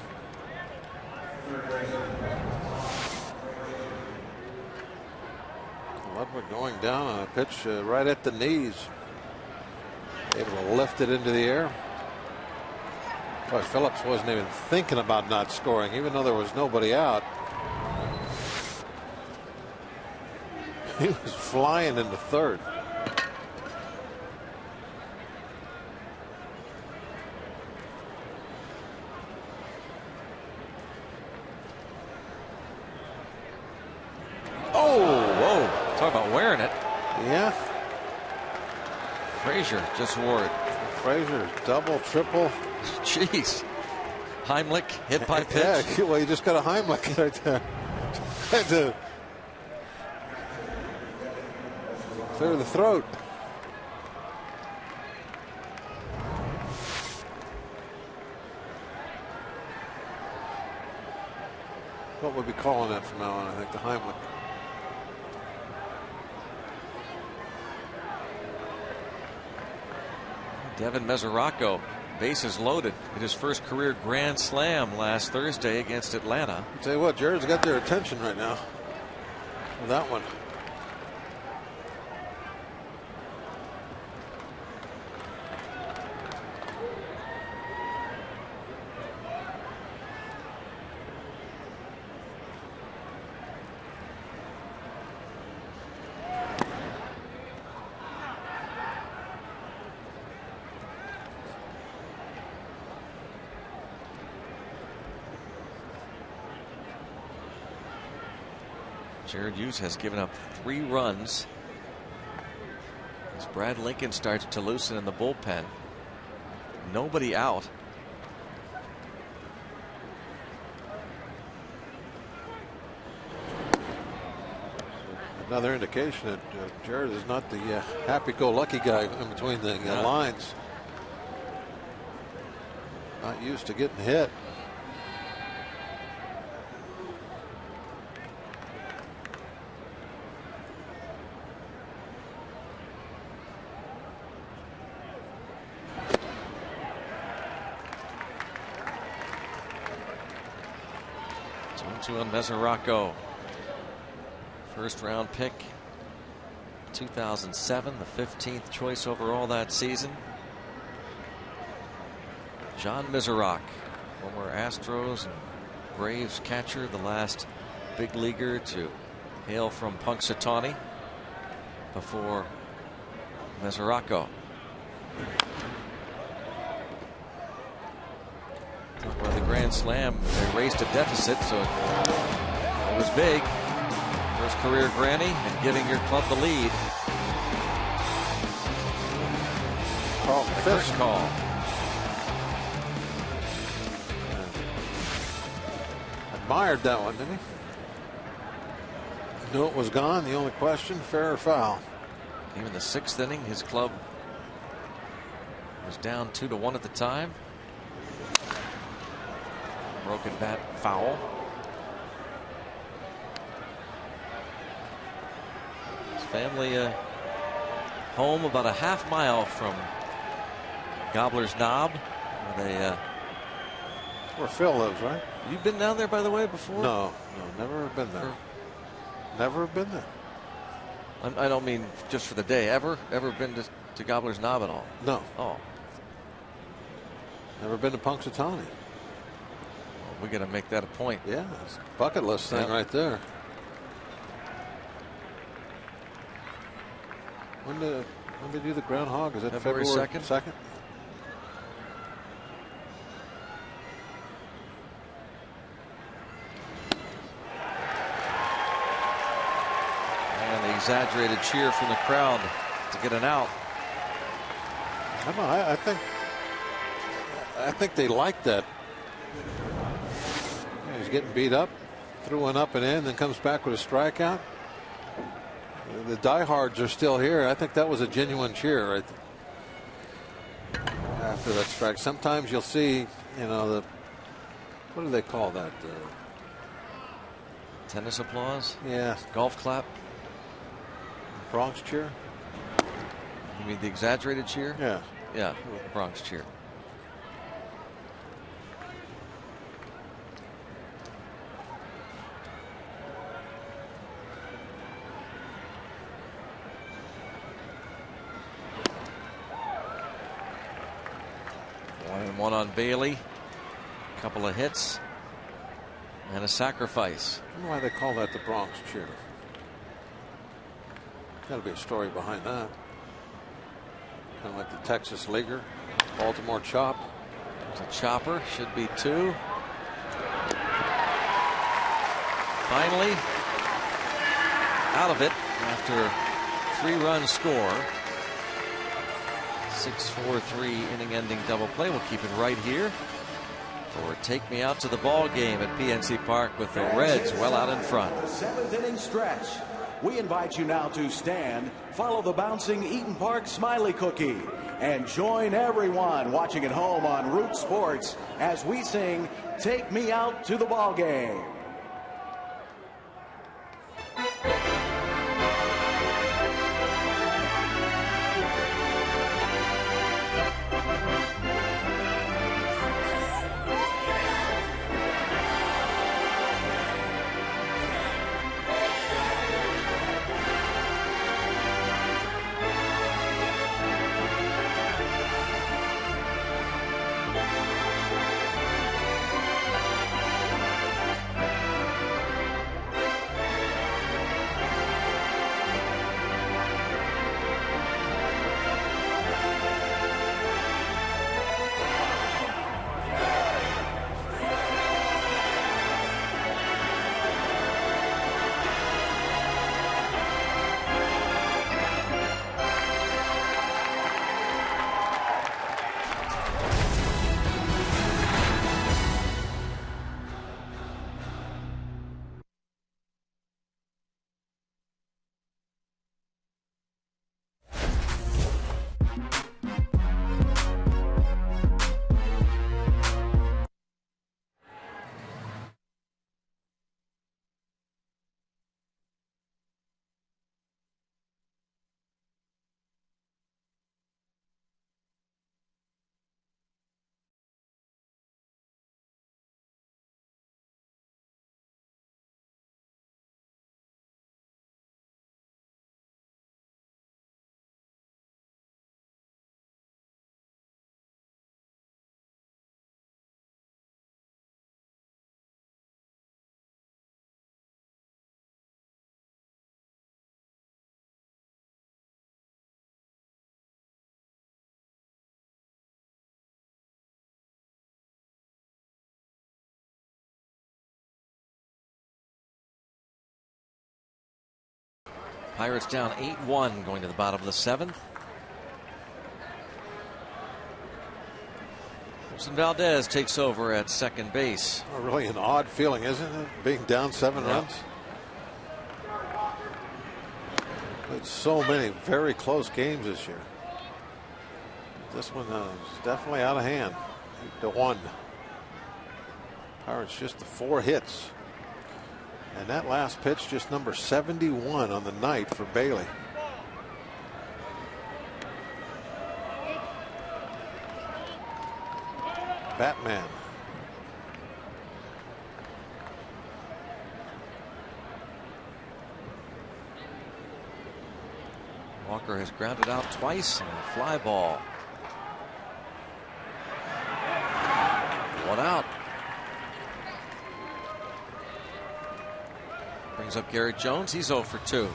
Ludwig going down on a pitch right at the knees. Able to lift it into the air. Boy, Phillips wasn't even thinking about not scoring, even though there was nobody out. He was flying into third. wearing it. Yeah. Frazier just wore it. Frazier, double, triple. Jeez. Heimlich hit by pitch. Yeah, well, you just got a Heimlich right there. Had to clear the throat. What would we be calling that from now on? I think the Heimlich. Devin Mesoraco, bases loaded, in his first career grand slam last Thursday against Atlanta. I'll tell you what, Jared's got their attention right now with that one. Jared Hughes has given up 3 runs as Brad Lincoln starts to loosen in the bullpen. Nobody out. Another indication that Jared is not the happy-go-lucky guy in between the lines. Not used to getting hit. On Mesoraco, first round pick 2007, the 15th choice overall that season. John Mesorac, former Astros and Braves catcher, the last big leaguer to hail from Punxsutawney before Mesoraco. Well, the Grand Slam, they raised a deficit, so it was big. First career granny and giving your club the lead. First call. Admired that one, didn't he? Knew it was gone. The only question, fair or foul. Even the 6th inning, his club was down 2-1 at the time. Broken bat, foul. His family home about a half mile from Gobbler's Knob, where Phil lives, right? You've been down there, by the way, before? No, never been there. Never been there. I don't mean just for the day. Ever been to Gobbler's Knob at all? No. Oh. Never been to Punxsutawney. We got to make that a point. Yeah, it's a bucket list thing right there. When did they do the groundhog? Is that February 2nd? And the exaggerated cheer from the crowd to get an out. I don't know. I think they like that. He's getting beat up, threw one up and in, then comes back with a strikeout. The diehards are still here. I think that was a genuine cheer right after that strike. Sometimes you'll see, what do they call that? Tennis applause? Yeah. Golf clap? Bronx cheer? You mean the exaggerated cheer? Yeah. Yeah, Bronx cheer. One on Bailey, a couple of hits, and a sacrifice. I don't know why they call that the Bronx cheer. Got to be a story behind that. Kind of like the Texas Leaguer, Baltimore chop. There's a chopper, should be 2. Finally, out of it after 3-run score. 6-4-3 inning-ending double play. We'll keep it right here for Take Me Out to the Ball Game at PNC Park with the Reds well out in front. 7th inning stretch. We invite you now to stand, follow the bouncing Eaton Park Smiley Cookie, and join everyone watching at home on Root Sports as we sing Take Me Out to the Ball Game. Pirates down 8-1 going to the bottom of the 7th. Wilson Valdez takes over at second base. Oh, really an odd feeling, isn't it? Being down 7 runs. Played so many very close games this year. This one is definitely out of hand. 8-1. Pirates just the 4 hits. And that last pitch just number 71 on the night for Bailey. Batman. Walker has grounded out twice and a fly ball. 1 out. Brings up Garrett Jones. He's 0 for 2.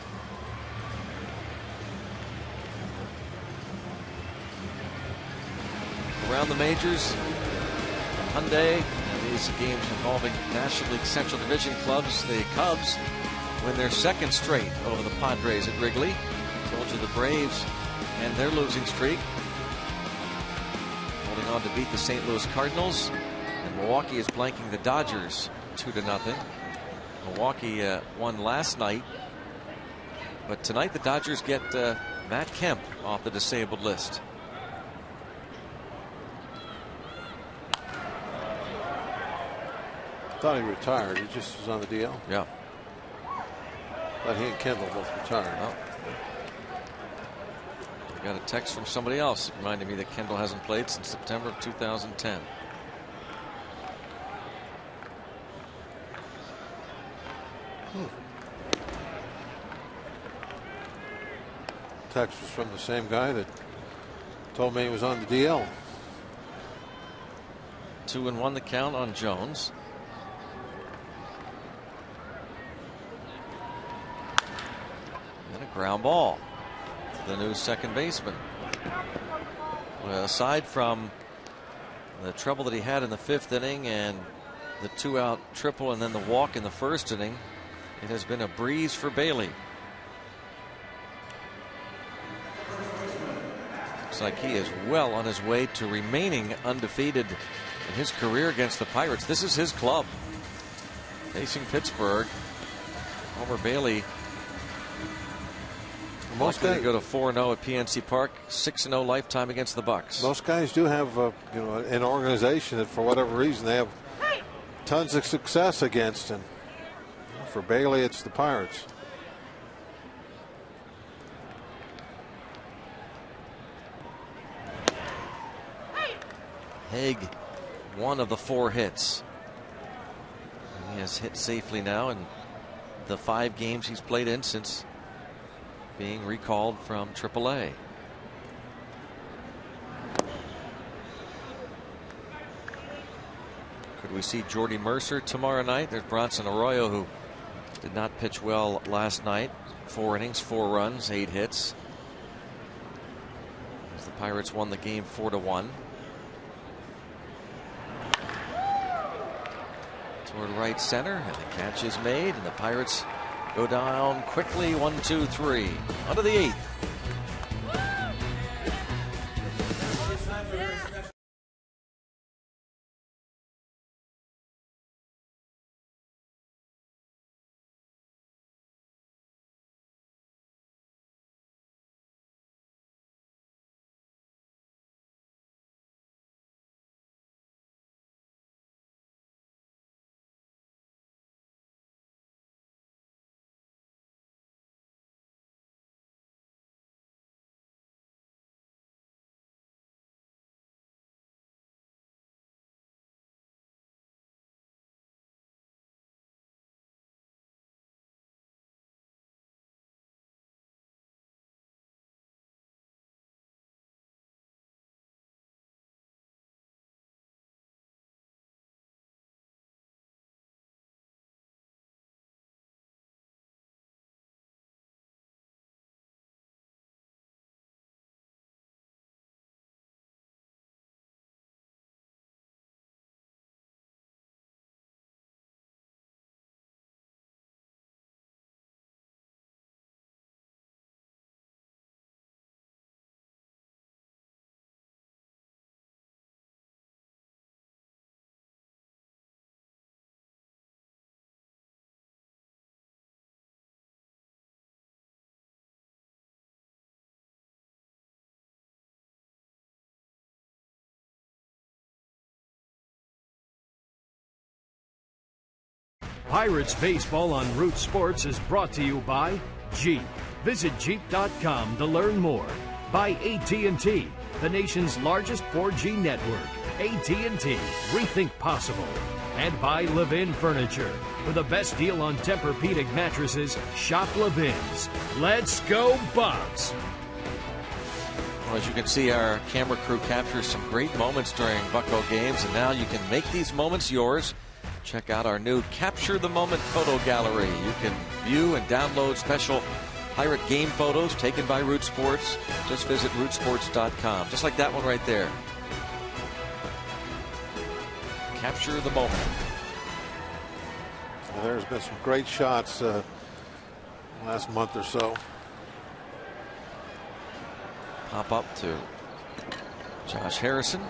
Around the majors, Hyundai, and these games involving National League Central Division clubs, the Cubs win their 2nd straight over the Padres at Wrigley. I told you the Braves and their losing streak, holding on to beat the St. Louis Cardinals, and Milwaukee is blanking the Dodgers 2-0. Milwaukee won last night, but tonight the Dodgers get Matt Kemp off the disabled list. Thought he retired. He just was on the DL. Yeah. Thought he and Kendall both retired. Well, I got a text from somebody else reminding me that Kendall hasn't played since September of 2010. Text was from the same guy that told me he was on the DL. 2-1 the count on Jones. And a ground ball to the new second baseman. Well, aside from the trouble that he had in the 5th inning and the 2-out triple and then the walk in the 1st inning, it has been a breeze for Bailey. Looks like he is well on his way to remaining undefeated in his career against the Pirates. This is his club. Facing Pittsburgh, Homer Bailey Most likely guys to go to 4-0 at PNC Park, 6-0 lifetime against the Bucks. Most guys do have an organization that for whatever reason they have tons of success against, and for Bailey it's the Pirates. Haig, one of the 4 hits. He has hit safely now in the 5 games he's played in since being recalled from AAA. Could we see Jordy Mercer tomorrow night? There's Bronson Arroyo, who did not pitch well last night. 4 innings, 4 runs, 8 hits. As the Pirates won the game 4-1. Toward right center, and the catch is made, and the Pirates go down quickly. 1-2-3 onto the 8th. Pirates Baseball on Root Sports is brought to you by Jeep. Visit Jeep.com to learn more. By AT&T, the nation's largest 4G network. AT&T, rethink possible. And by Levin Furniture. For the best deal on Tempur-Pedic mattresses, shop Levin's. Let's go Bucks! Well, as you can see, our camera crew captures some great moments during Bucko games, and now you can make these moments yours. Check out our new Capture the Moment photo gallery. You can view and download special Pirate game photos taken by Root Sports. Just visit rootsports.com. Just like that one right there. Capture the moment. Well, there's been some great shots last month or so. Pop up to Josh Harrison.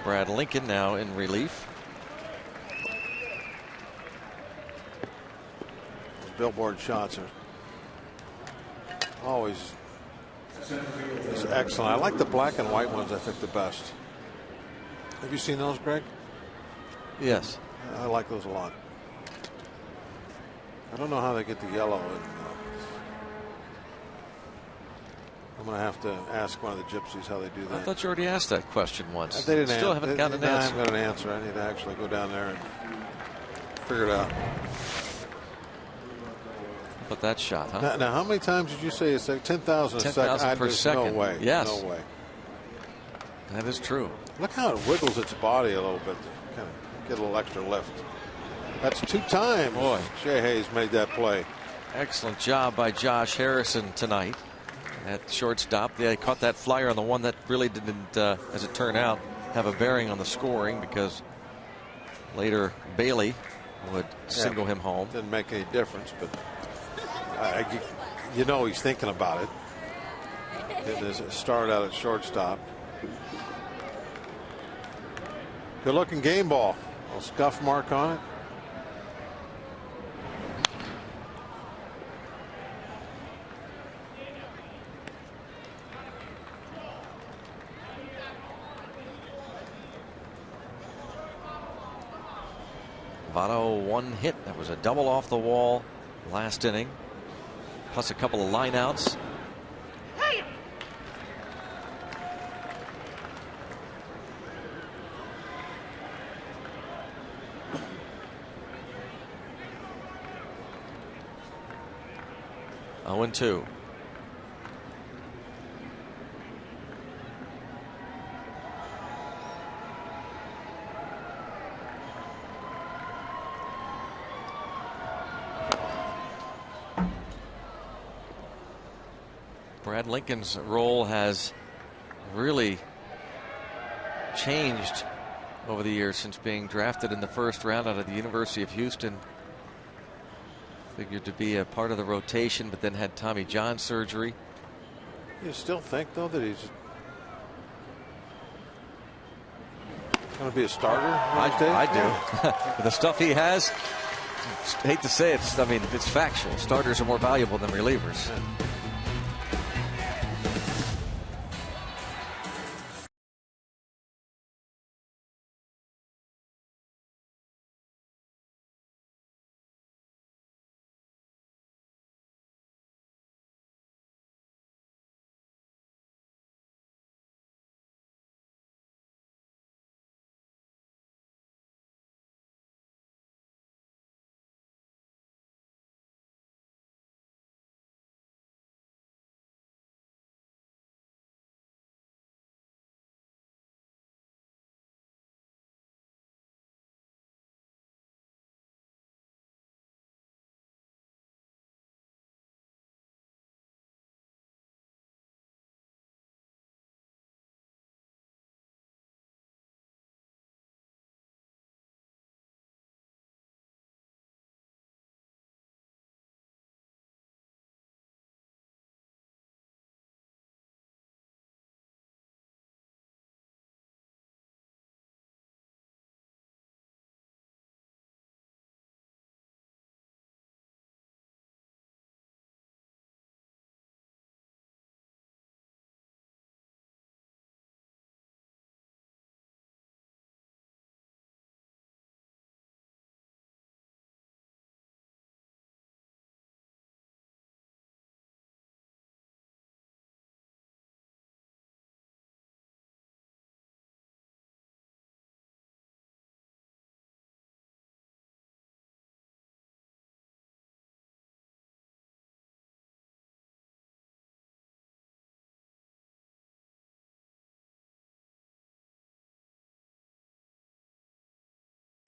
Brad Lincoln now in relief. Billboard shots are always just excellent. I like the black and white ones, I think, the best. Have you seen those, Greg? Yes. I like those a lot. I don't know how they get the yellow. I'm going to have to ask one of the gypsies how they do that. I thought you already asked that question once. They didn't Still haven't gotten an answer. I haven't got an answer. I need to actually go down there and figure it out. But that shot, huh? Now how many times did you say it's like 10,000 a second? 10,000 per second. No way. Yes. No way. That is true. Look how it wiggles its body a little bit to kind of get a little extra lift. That's 2 times. Boy. Shea Hayes made that play. Excellent job by Josh Harrison tonight at shortstop. They caught that flyer on the one that really didn't, as it turned out, have a bearing on the scoring, because later Bailey would single him home. Didn't make any difference, but you know he's thinking about it. getting his start out at shortstop. Good looking game ball. A little scuff mark on it. Votto one hit. That was a double off the wall last inning, plus a couple of lineouts. Hey. 0-2. Brad Lincoln's role has really changed over the years since being drafted in the first round out of the University of Houston. Figured to be a part of the rotation, but then had Tommy John surgery. You still think, though, that he's going to be a starter? I do. With the stuff he has, hate to say it, I mean, it's factual. Starters are more valuable than relievers. Yeah.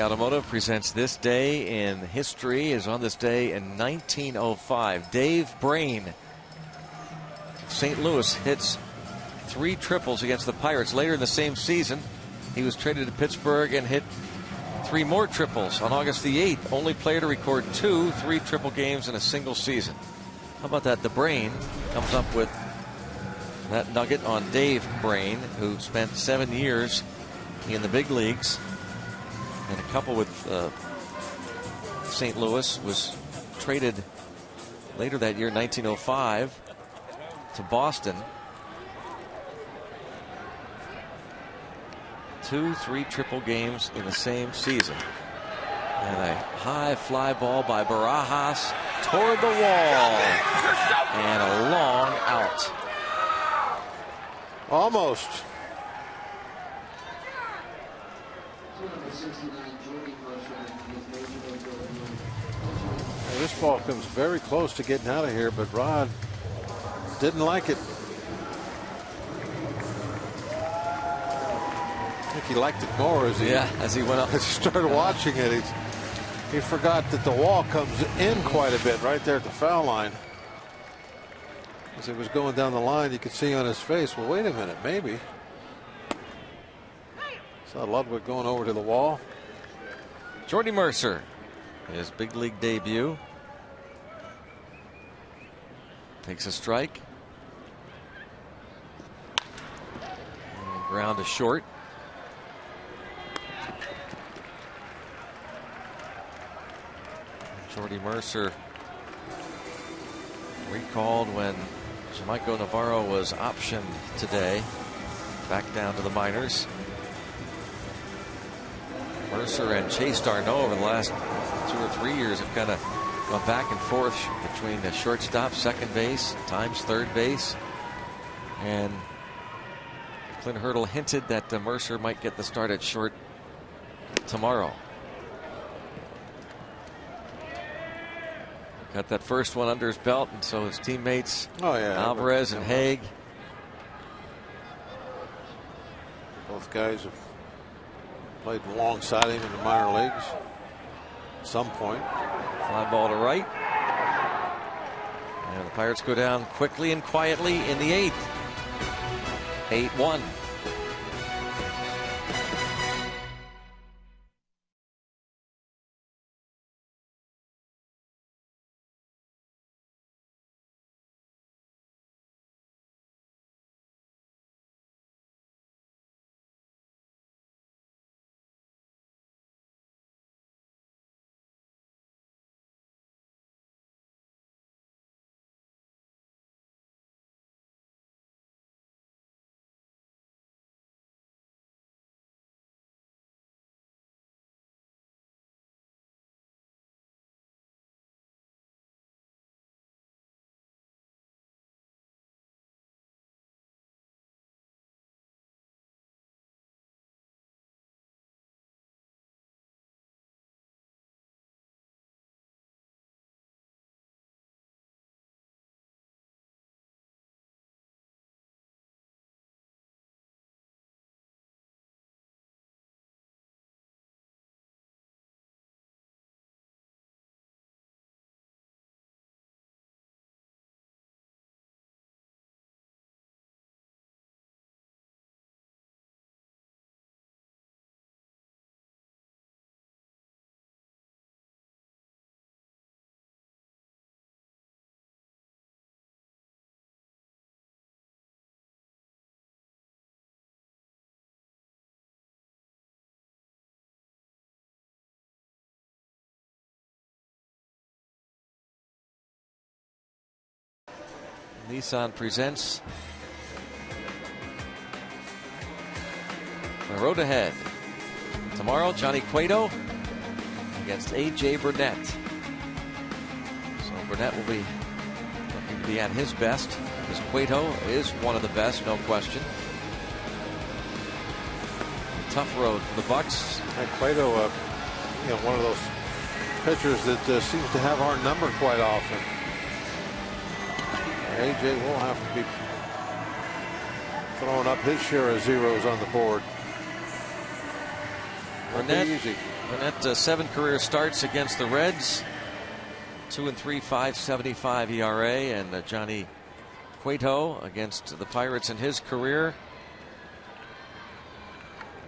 Automotive presents This Day in History. Is on this day in 1905. Dave Brain, St. Louis, hits 3 triples against the Pirates. Later in the same season, he was traded to Pittsburgh and hit 3 more triples on August the 8th. Only player to record 2 3-triple games in a single season. How about that? The Brain comes up with that nugget on Dave Brain, who spent 7 years in the big leagues. And a couple with St. Louis, was traded later that year, 1905, to Boston. 2 3-triple games in the same season. And a high fly ball by Barajas toward the wall. And a long out. Almost. This ball comes very close to getting out of here, but Rod didn't like it. I think he liked it more as he went up. As he started watching it, he forgot that the wall comes in quite a bit right there at the foul line. As he was going down the line, you could see on his face, well, wait a minute, maybe. Saw Ludwig going over to the wall. Jordy Mercer, his big league debut. Takes a strike. Ground to short. Jordy Mercer recalled when Jamaico Navarro was optioned today back down to the minors. Mercer and Chase Darno over the last 2 or 3 years have kind of gone back and forth between the shortstop, second base, times third base. And Clint Hurdle hinted that Mercer might get the start at short tomorrow. Got that first one under his belt, and so his teammates Alvarez and Haig. Both guys have played alongside him in the minor leagues at some point. Fly ball to right. And the Pirates go down quickly and quietly in the 8th. 8-1. Nissan presents the road ahead. Tomorrow, Johnny Cueto against A.J. Burnett. So Burnett will be looking to be at his best, because Cueto is one of the best, no question. A tough road for the Bucks. And Cueto, one of those pitchers that seems to have our number quite often. AJ will have to be throwing up his share of zeros on the board. Burnett 7 career starts against the Reds. 2-3, 5.75 ERA, and Johnny Cueto against the Pirates in his career.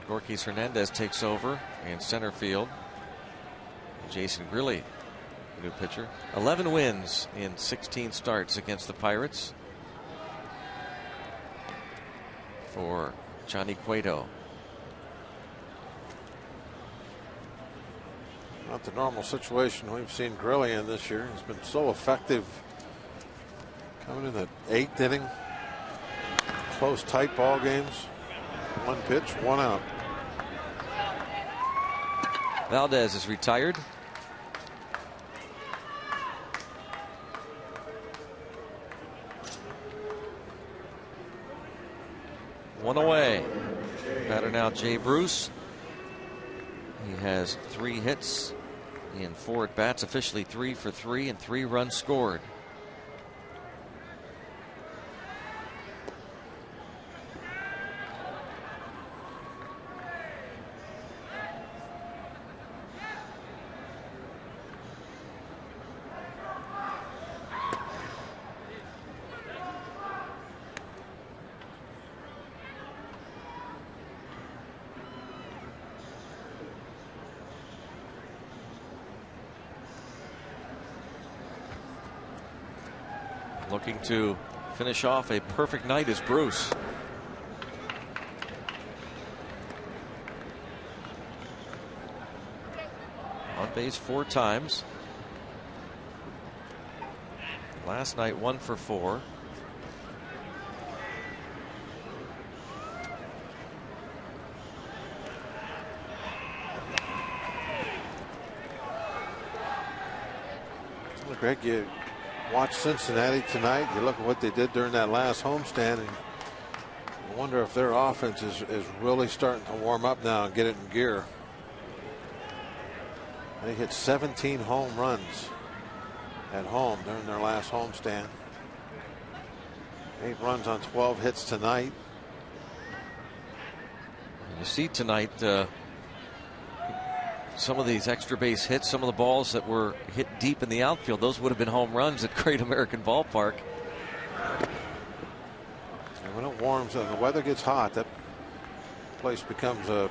Gorkis Hernandez takes over in center field. Jason Grilly, new pitcher. 11 wins in 16 starts against the Pirates for Johnny Cueto. Not the normal situation we've seen Grilly in this year. He's been so effective coming in the 8th inning. Close, tight ball games. 1 pitch, 1 out. Valdez is retired. One away. Batter now Jay Bruce. He has 3 hits in 4 at bats, officially 3 for 3 and 3 runs scored. Looking to finish off a perfect night is Bruce. On base 4 times. Last night 1 for 4. Well, Greg, you watch Cincinnati tonight. You look at what they did during that last homestand, and I wonder if their offense is really starting to warm up now and get it in gear. They hit 17 home runs at home during their last homestand. 8 runs on 12 hits tonight. You see tonight some of these extra base hits, some of the balls that were hit deep in the outfield, those would have been home runs at Great American Ballpark. And when it warms and the weather gets hot, that place becomes a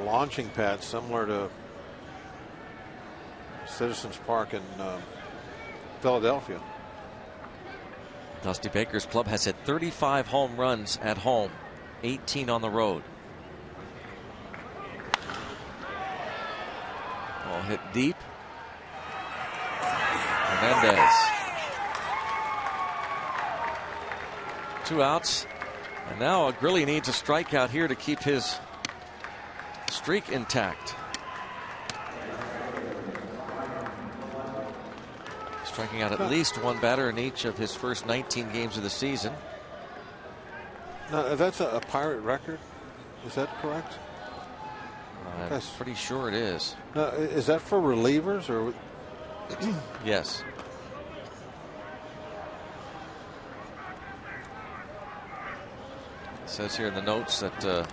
launching pad similar to Citizens Park in Philadelphia. Dusty Baker's club has hit 35 home runs at home, 18 on the road. Ball hit deep. Hernandez. 2 outs. And now Grilli needs a strikeout here to keep his streak intact. Striking out at least 1 batter in each of his first 19 games of the season. Now, that's a Pirate record. Is that correct? I'm pretty sure it is. Now, is that for relievers or? Yes. It says here in the notes that the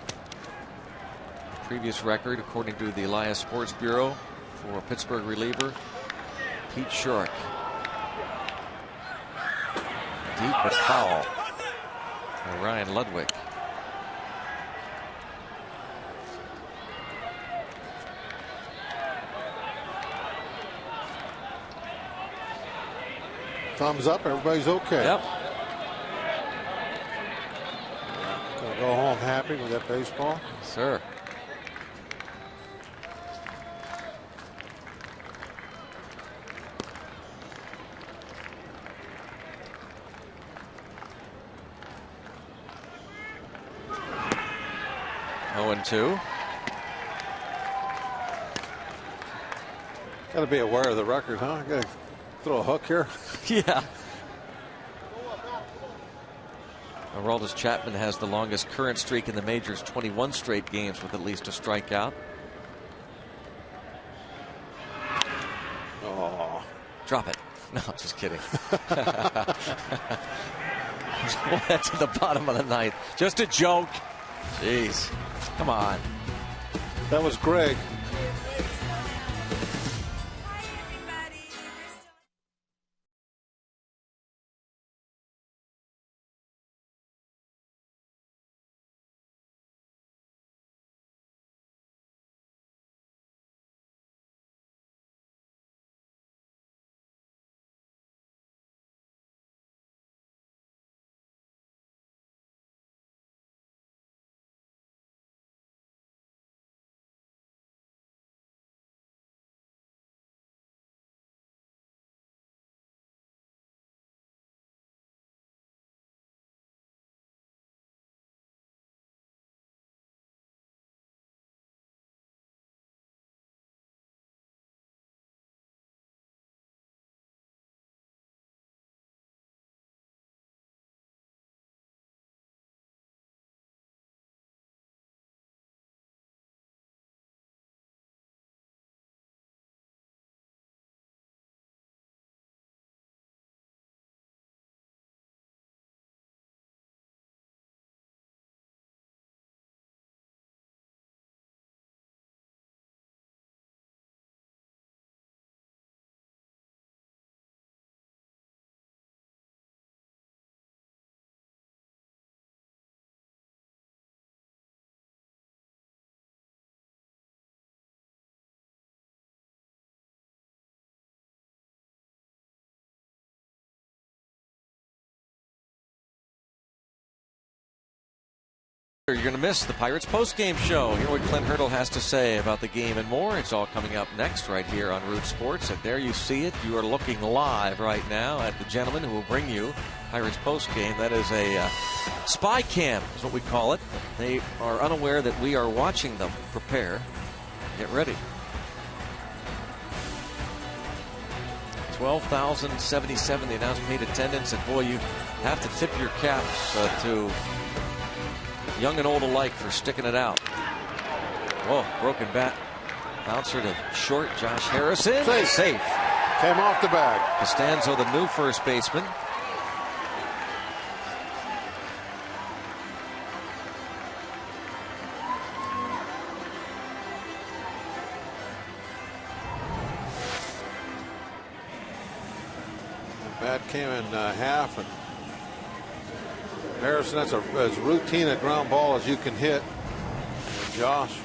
previous record, according to the Elias Sports Bureau, for Pittsburgh reliever Pete Shorrock. Deep but foul by Ryan Ludwig. Thumbs up, everybody's okay. Yep. Gonna go home happy with that baseball. Sir. Oh, 2. Got to be aware of the record, huh? Got to throw a hook here. Yeah. Aroldis Chapman has the longest current streak in the majors, 21 straight games with at least a strikeout. Oh. Drop it. No, just kidding. Went to the bottom of the ninth. Just a joke. Jeez. Come on. That was Greg. You're going to miss the Pirates post-game show. Hear what Clint Hurdle has to say about the game and more. It's all coming up next right here on Root Sports. And there you see it. You are looking live right now at the gentleman who will bring you Pirates post-game. That is a spy cam is what we call it. They are unaware that we are watching them prepare. Get ready. 12,077 the announced paid attendance. And boy, you have to tip your caps to young and old alike for sticking it out. Whoa, broken bat. Bouncer to short. Josh Harrison. Safe. Came off the bag. Costanzo, the new first baseman. The bat came in half, and Harrison, that's as routine a ground ball as you can hit. And Josh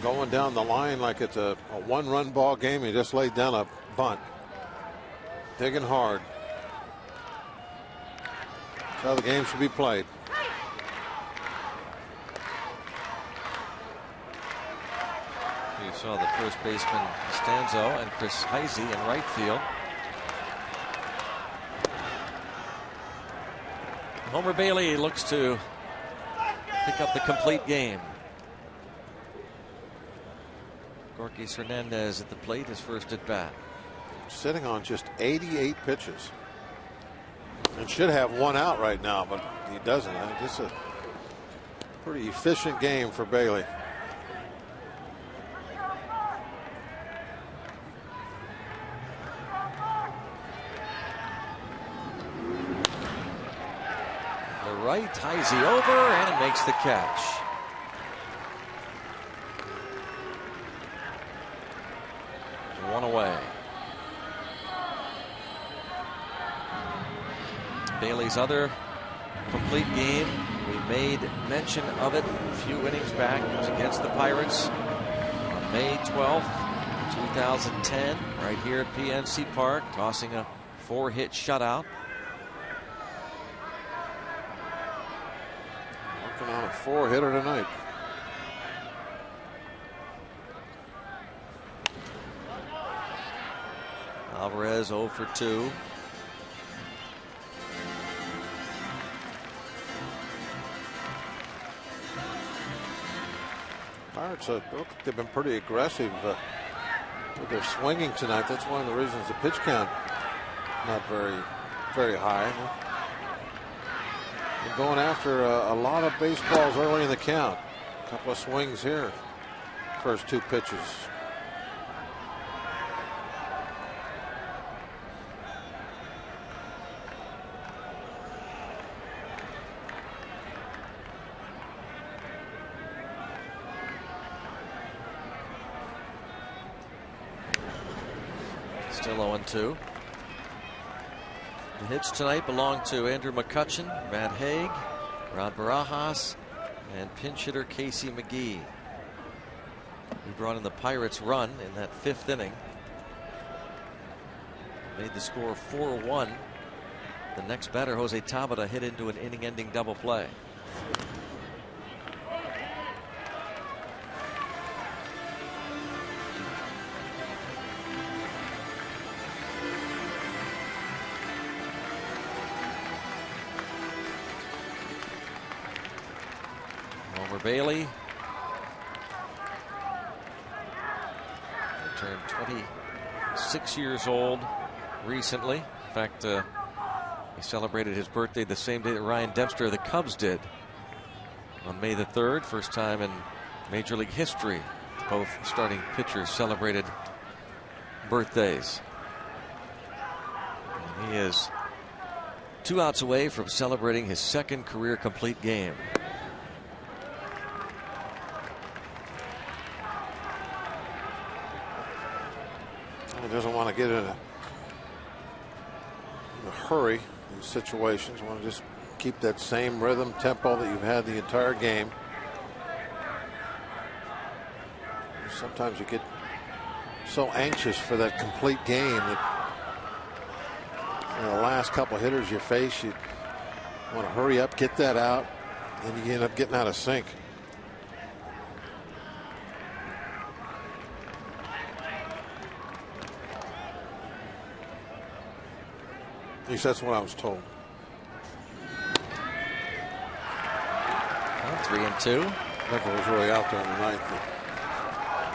going down the line like it's a one-run ball game. He just laid down a bunt. Digging hard. That's how the game should be played. You saw the first baseman Costanzo and Chris Heisey in right field. Homer Bailey looks to pick up the complete game. Gorkis Hernandez at the plate, his first at bat. Sitting on just 88 pitches. And should have one out right now, but he doesn't. Just a pretty efficient game for Bailey. Right, Heisey over and makes the catch. One away. Bailey's other complete game, we made mention of it a few innings back. It was against the Pirates on May 12th, 2010, right here at PNC Park, tossing a 4-hit shutout. On a 4-hitter tonight. Alvarez 0 for 2. Pirates, they've been pretty aggressive with their swinging tonight. That's one of the reasons the pitch count not very high. They're going after a lot of baseballs early in the count. A couple of swings here. First two pitches. Still 0-2. The hits tonight belong to Andrew McCutchen, Matt Haig, Rod Barajas, and pinch hitter Casey McGee. He brought in the Pirates' run in that 5th inning. Made the score 4-1. The next batter, Jose Tabata, hit into an inning-ending double play. Bailey turned 26 years old recently. In fact, he celebrated his birthday the same day that Ryan Dempster of the Cubs did on May the 3rd. First time in Major League history both starting pitchers celebrated birthdays. And he is 2 outs away from celebrating his 2nd career complete game. He doesn't want to get in a hurry in situations. Want to just keep that same rhythm, tempo that you've had the entire game. Sometimes you get so anxious for that complete game that the last couple hitters you face, you want to hurry up, get that out, And you end up getting out of sync. At least that's what I was told. 3-2. Never was really out there in the ninth.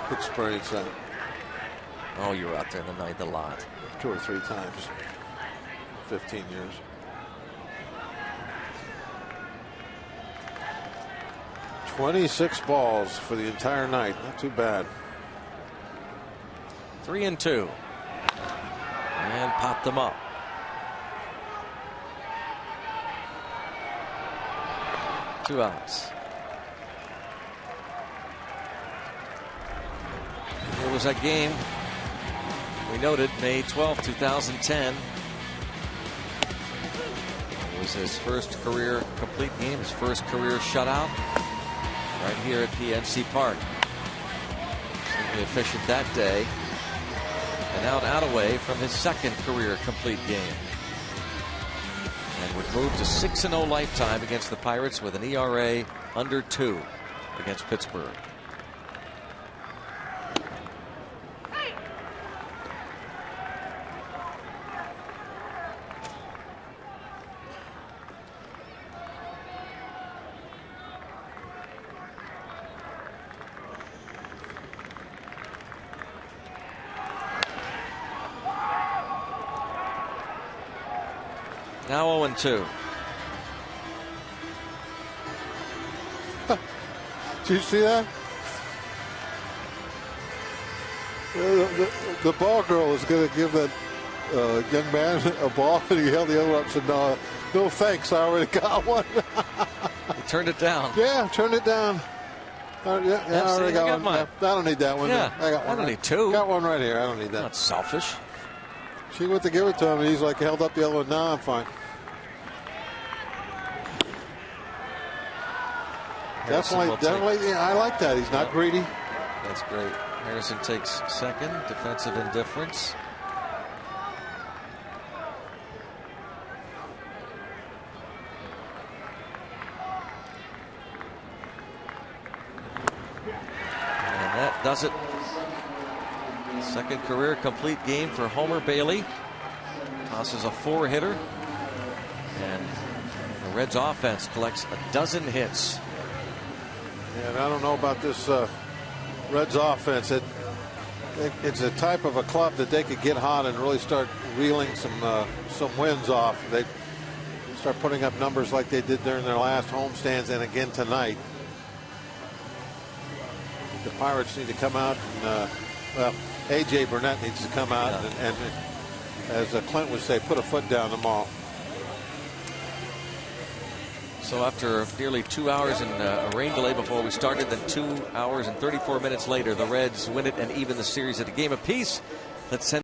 Could experience that. Oh, you were out there in the ninth a lot. 2 or 3 times. 15 years. $26 balls for the entire night. Not too bad. 3-2. And popped them up. Two outs. There was that game we noted, May 12, 2010. It was his first career complete game, his first career shutout, right here at PNC Park. Certainly efficient that day. And out away from his second career complete game. And would move to 6-0 lifetime against the Pirates with an ERA under 2 against Pittsburgh. Now 0-2. Did you see that? The ball girl is going to give that young man a ball, and he held the other one up and said, no thanks, I already got one. He turned it down. Yeah, turned it down. I already got one. Mine. I don't need that one. Yeah, I got one. I don't need two. Got one right here. I don't need that. Not selfish. She went to give it to him, and he's like, held up the other one. No, I'm fine. Definitely, yeah, I like that. He's not greedy. That's great. Harrison takes second. Defensive indifference. And that does it. Second career complete game for Homer Bailey. Tosses a 4-hitter. And the Reds offense collects a dozen hits. And I don't know about this Reds offense. It's a type of a club that they could get hot and really start reeling some wins off. They start putting up numbers like they did during their last homestands and again tonight. The Pirates need to come out and well, A.J. Burnett needs to come out and as Clint would say, put a foot down the mall. So after nearly 2 hours and a rain delay before we started, then 2 hours and 34 minutes later, the Reds win it and even the series at a game apiece. Let's send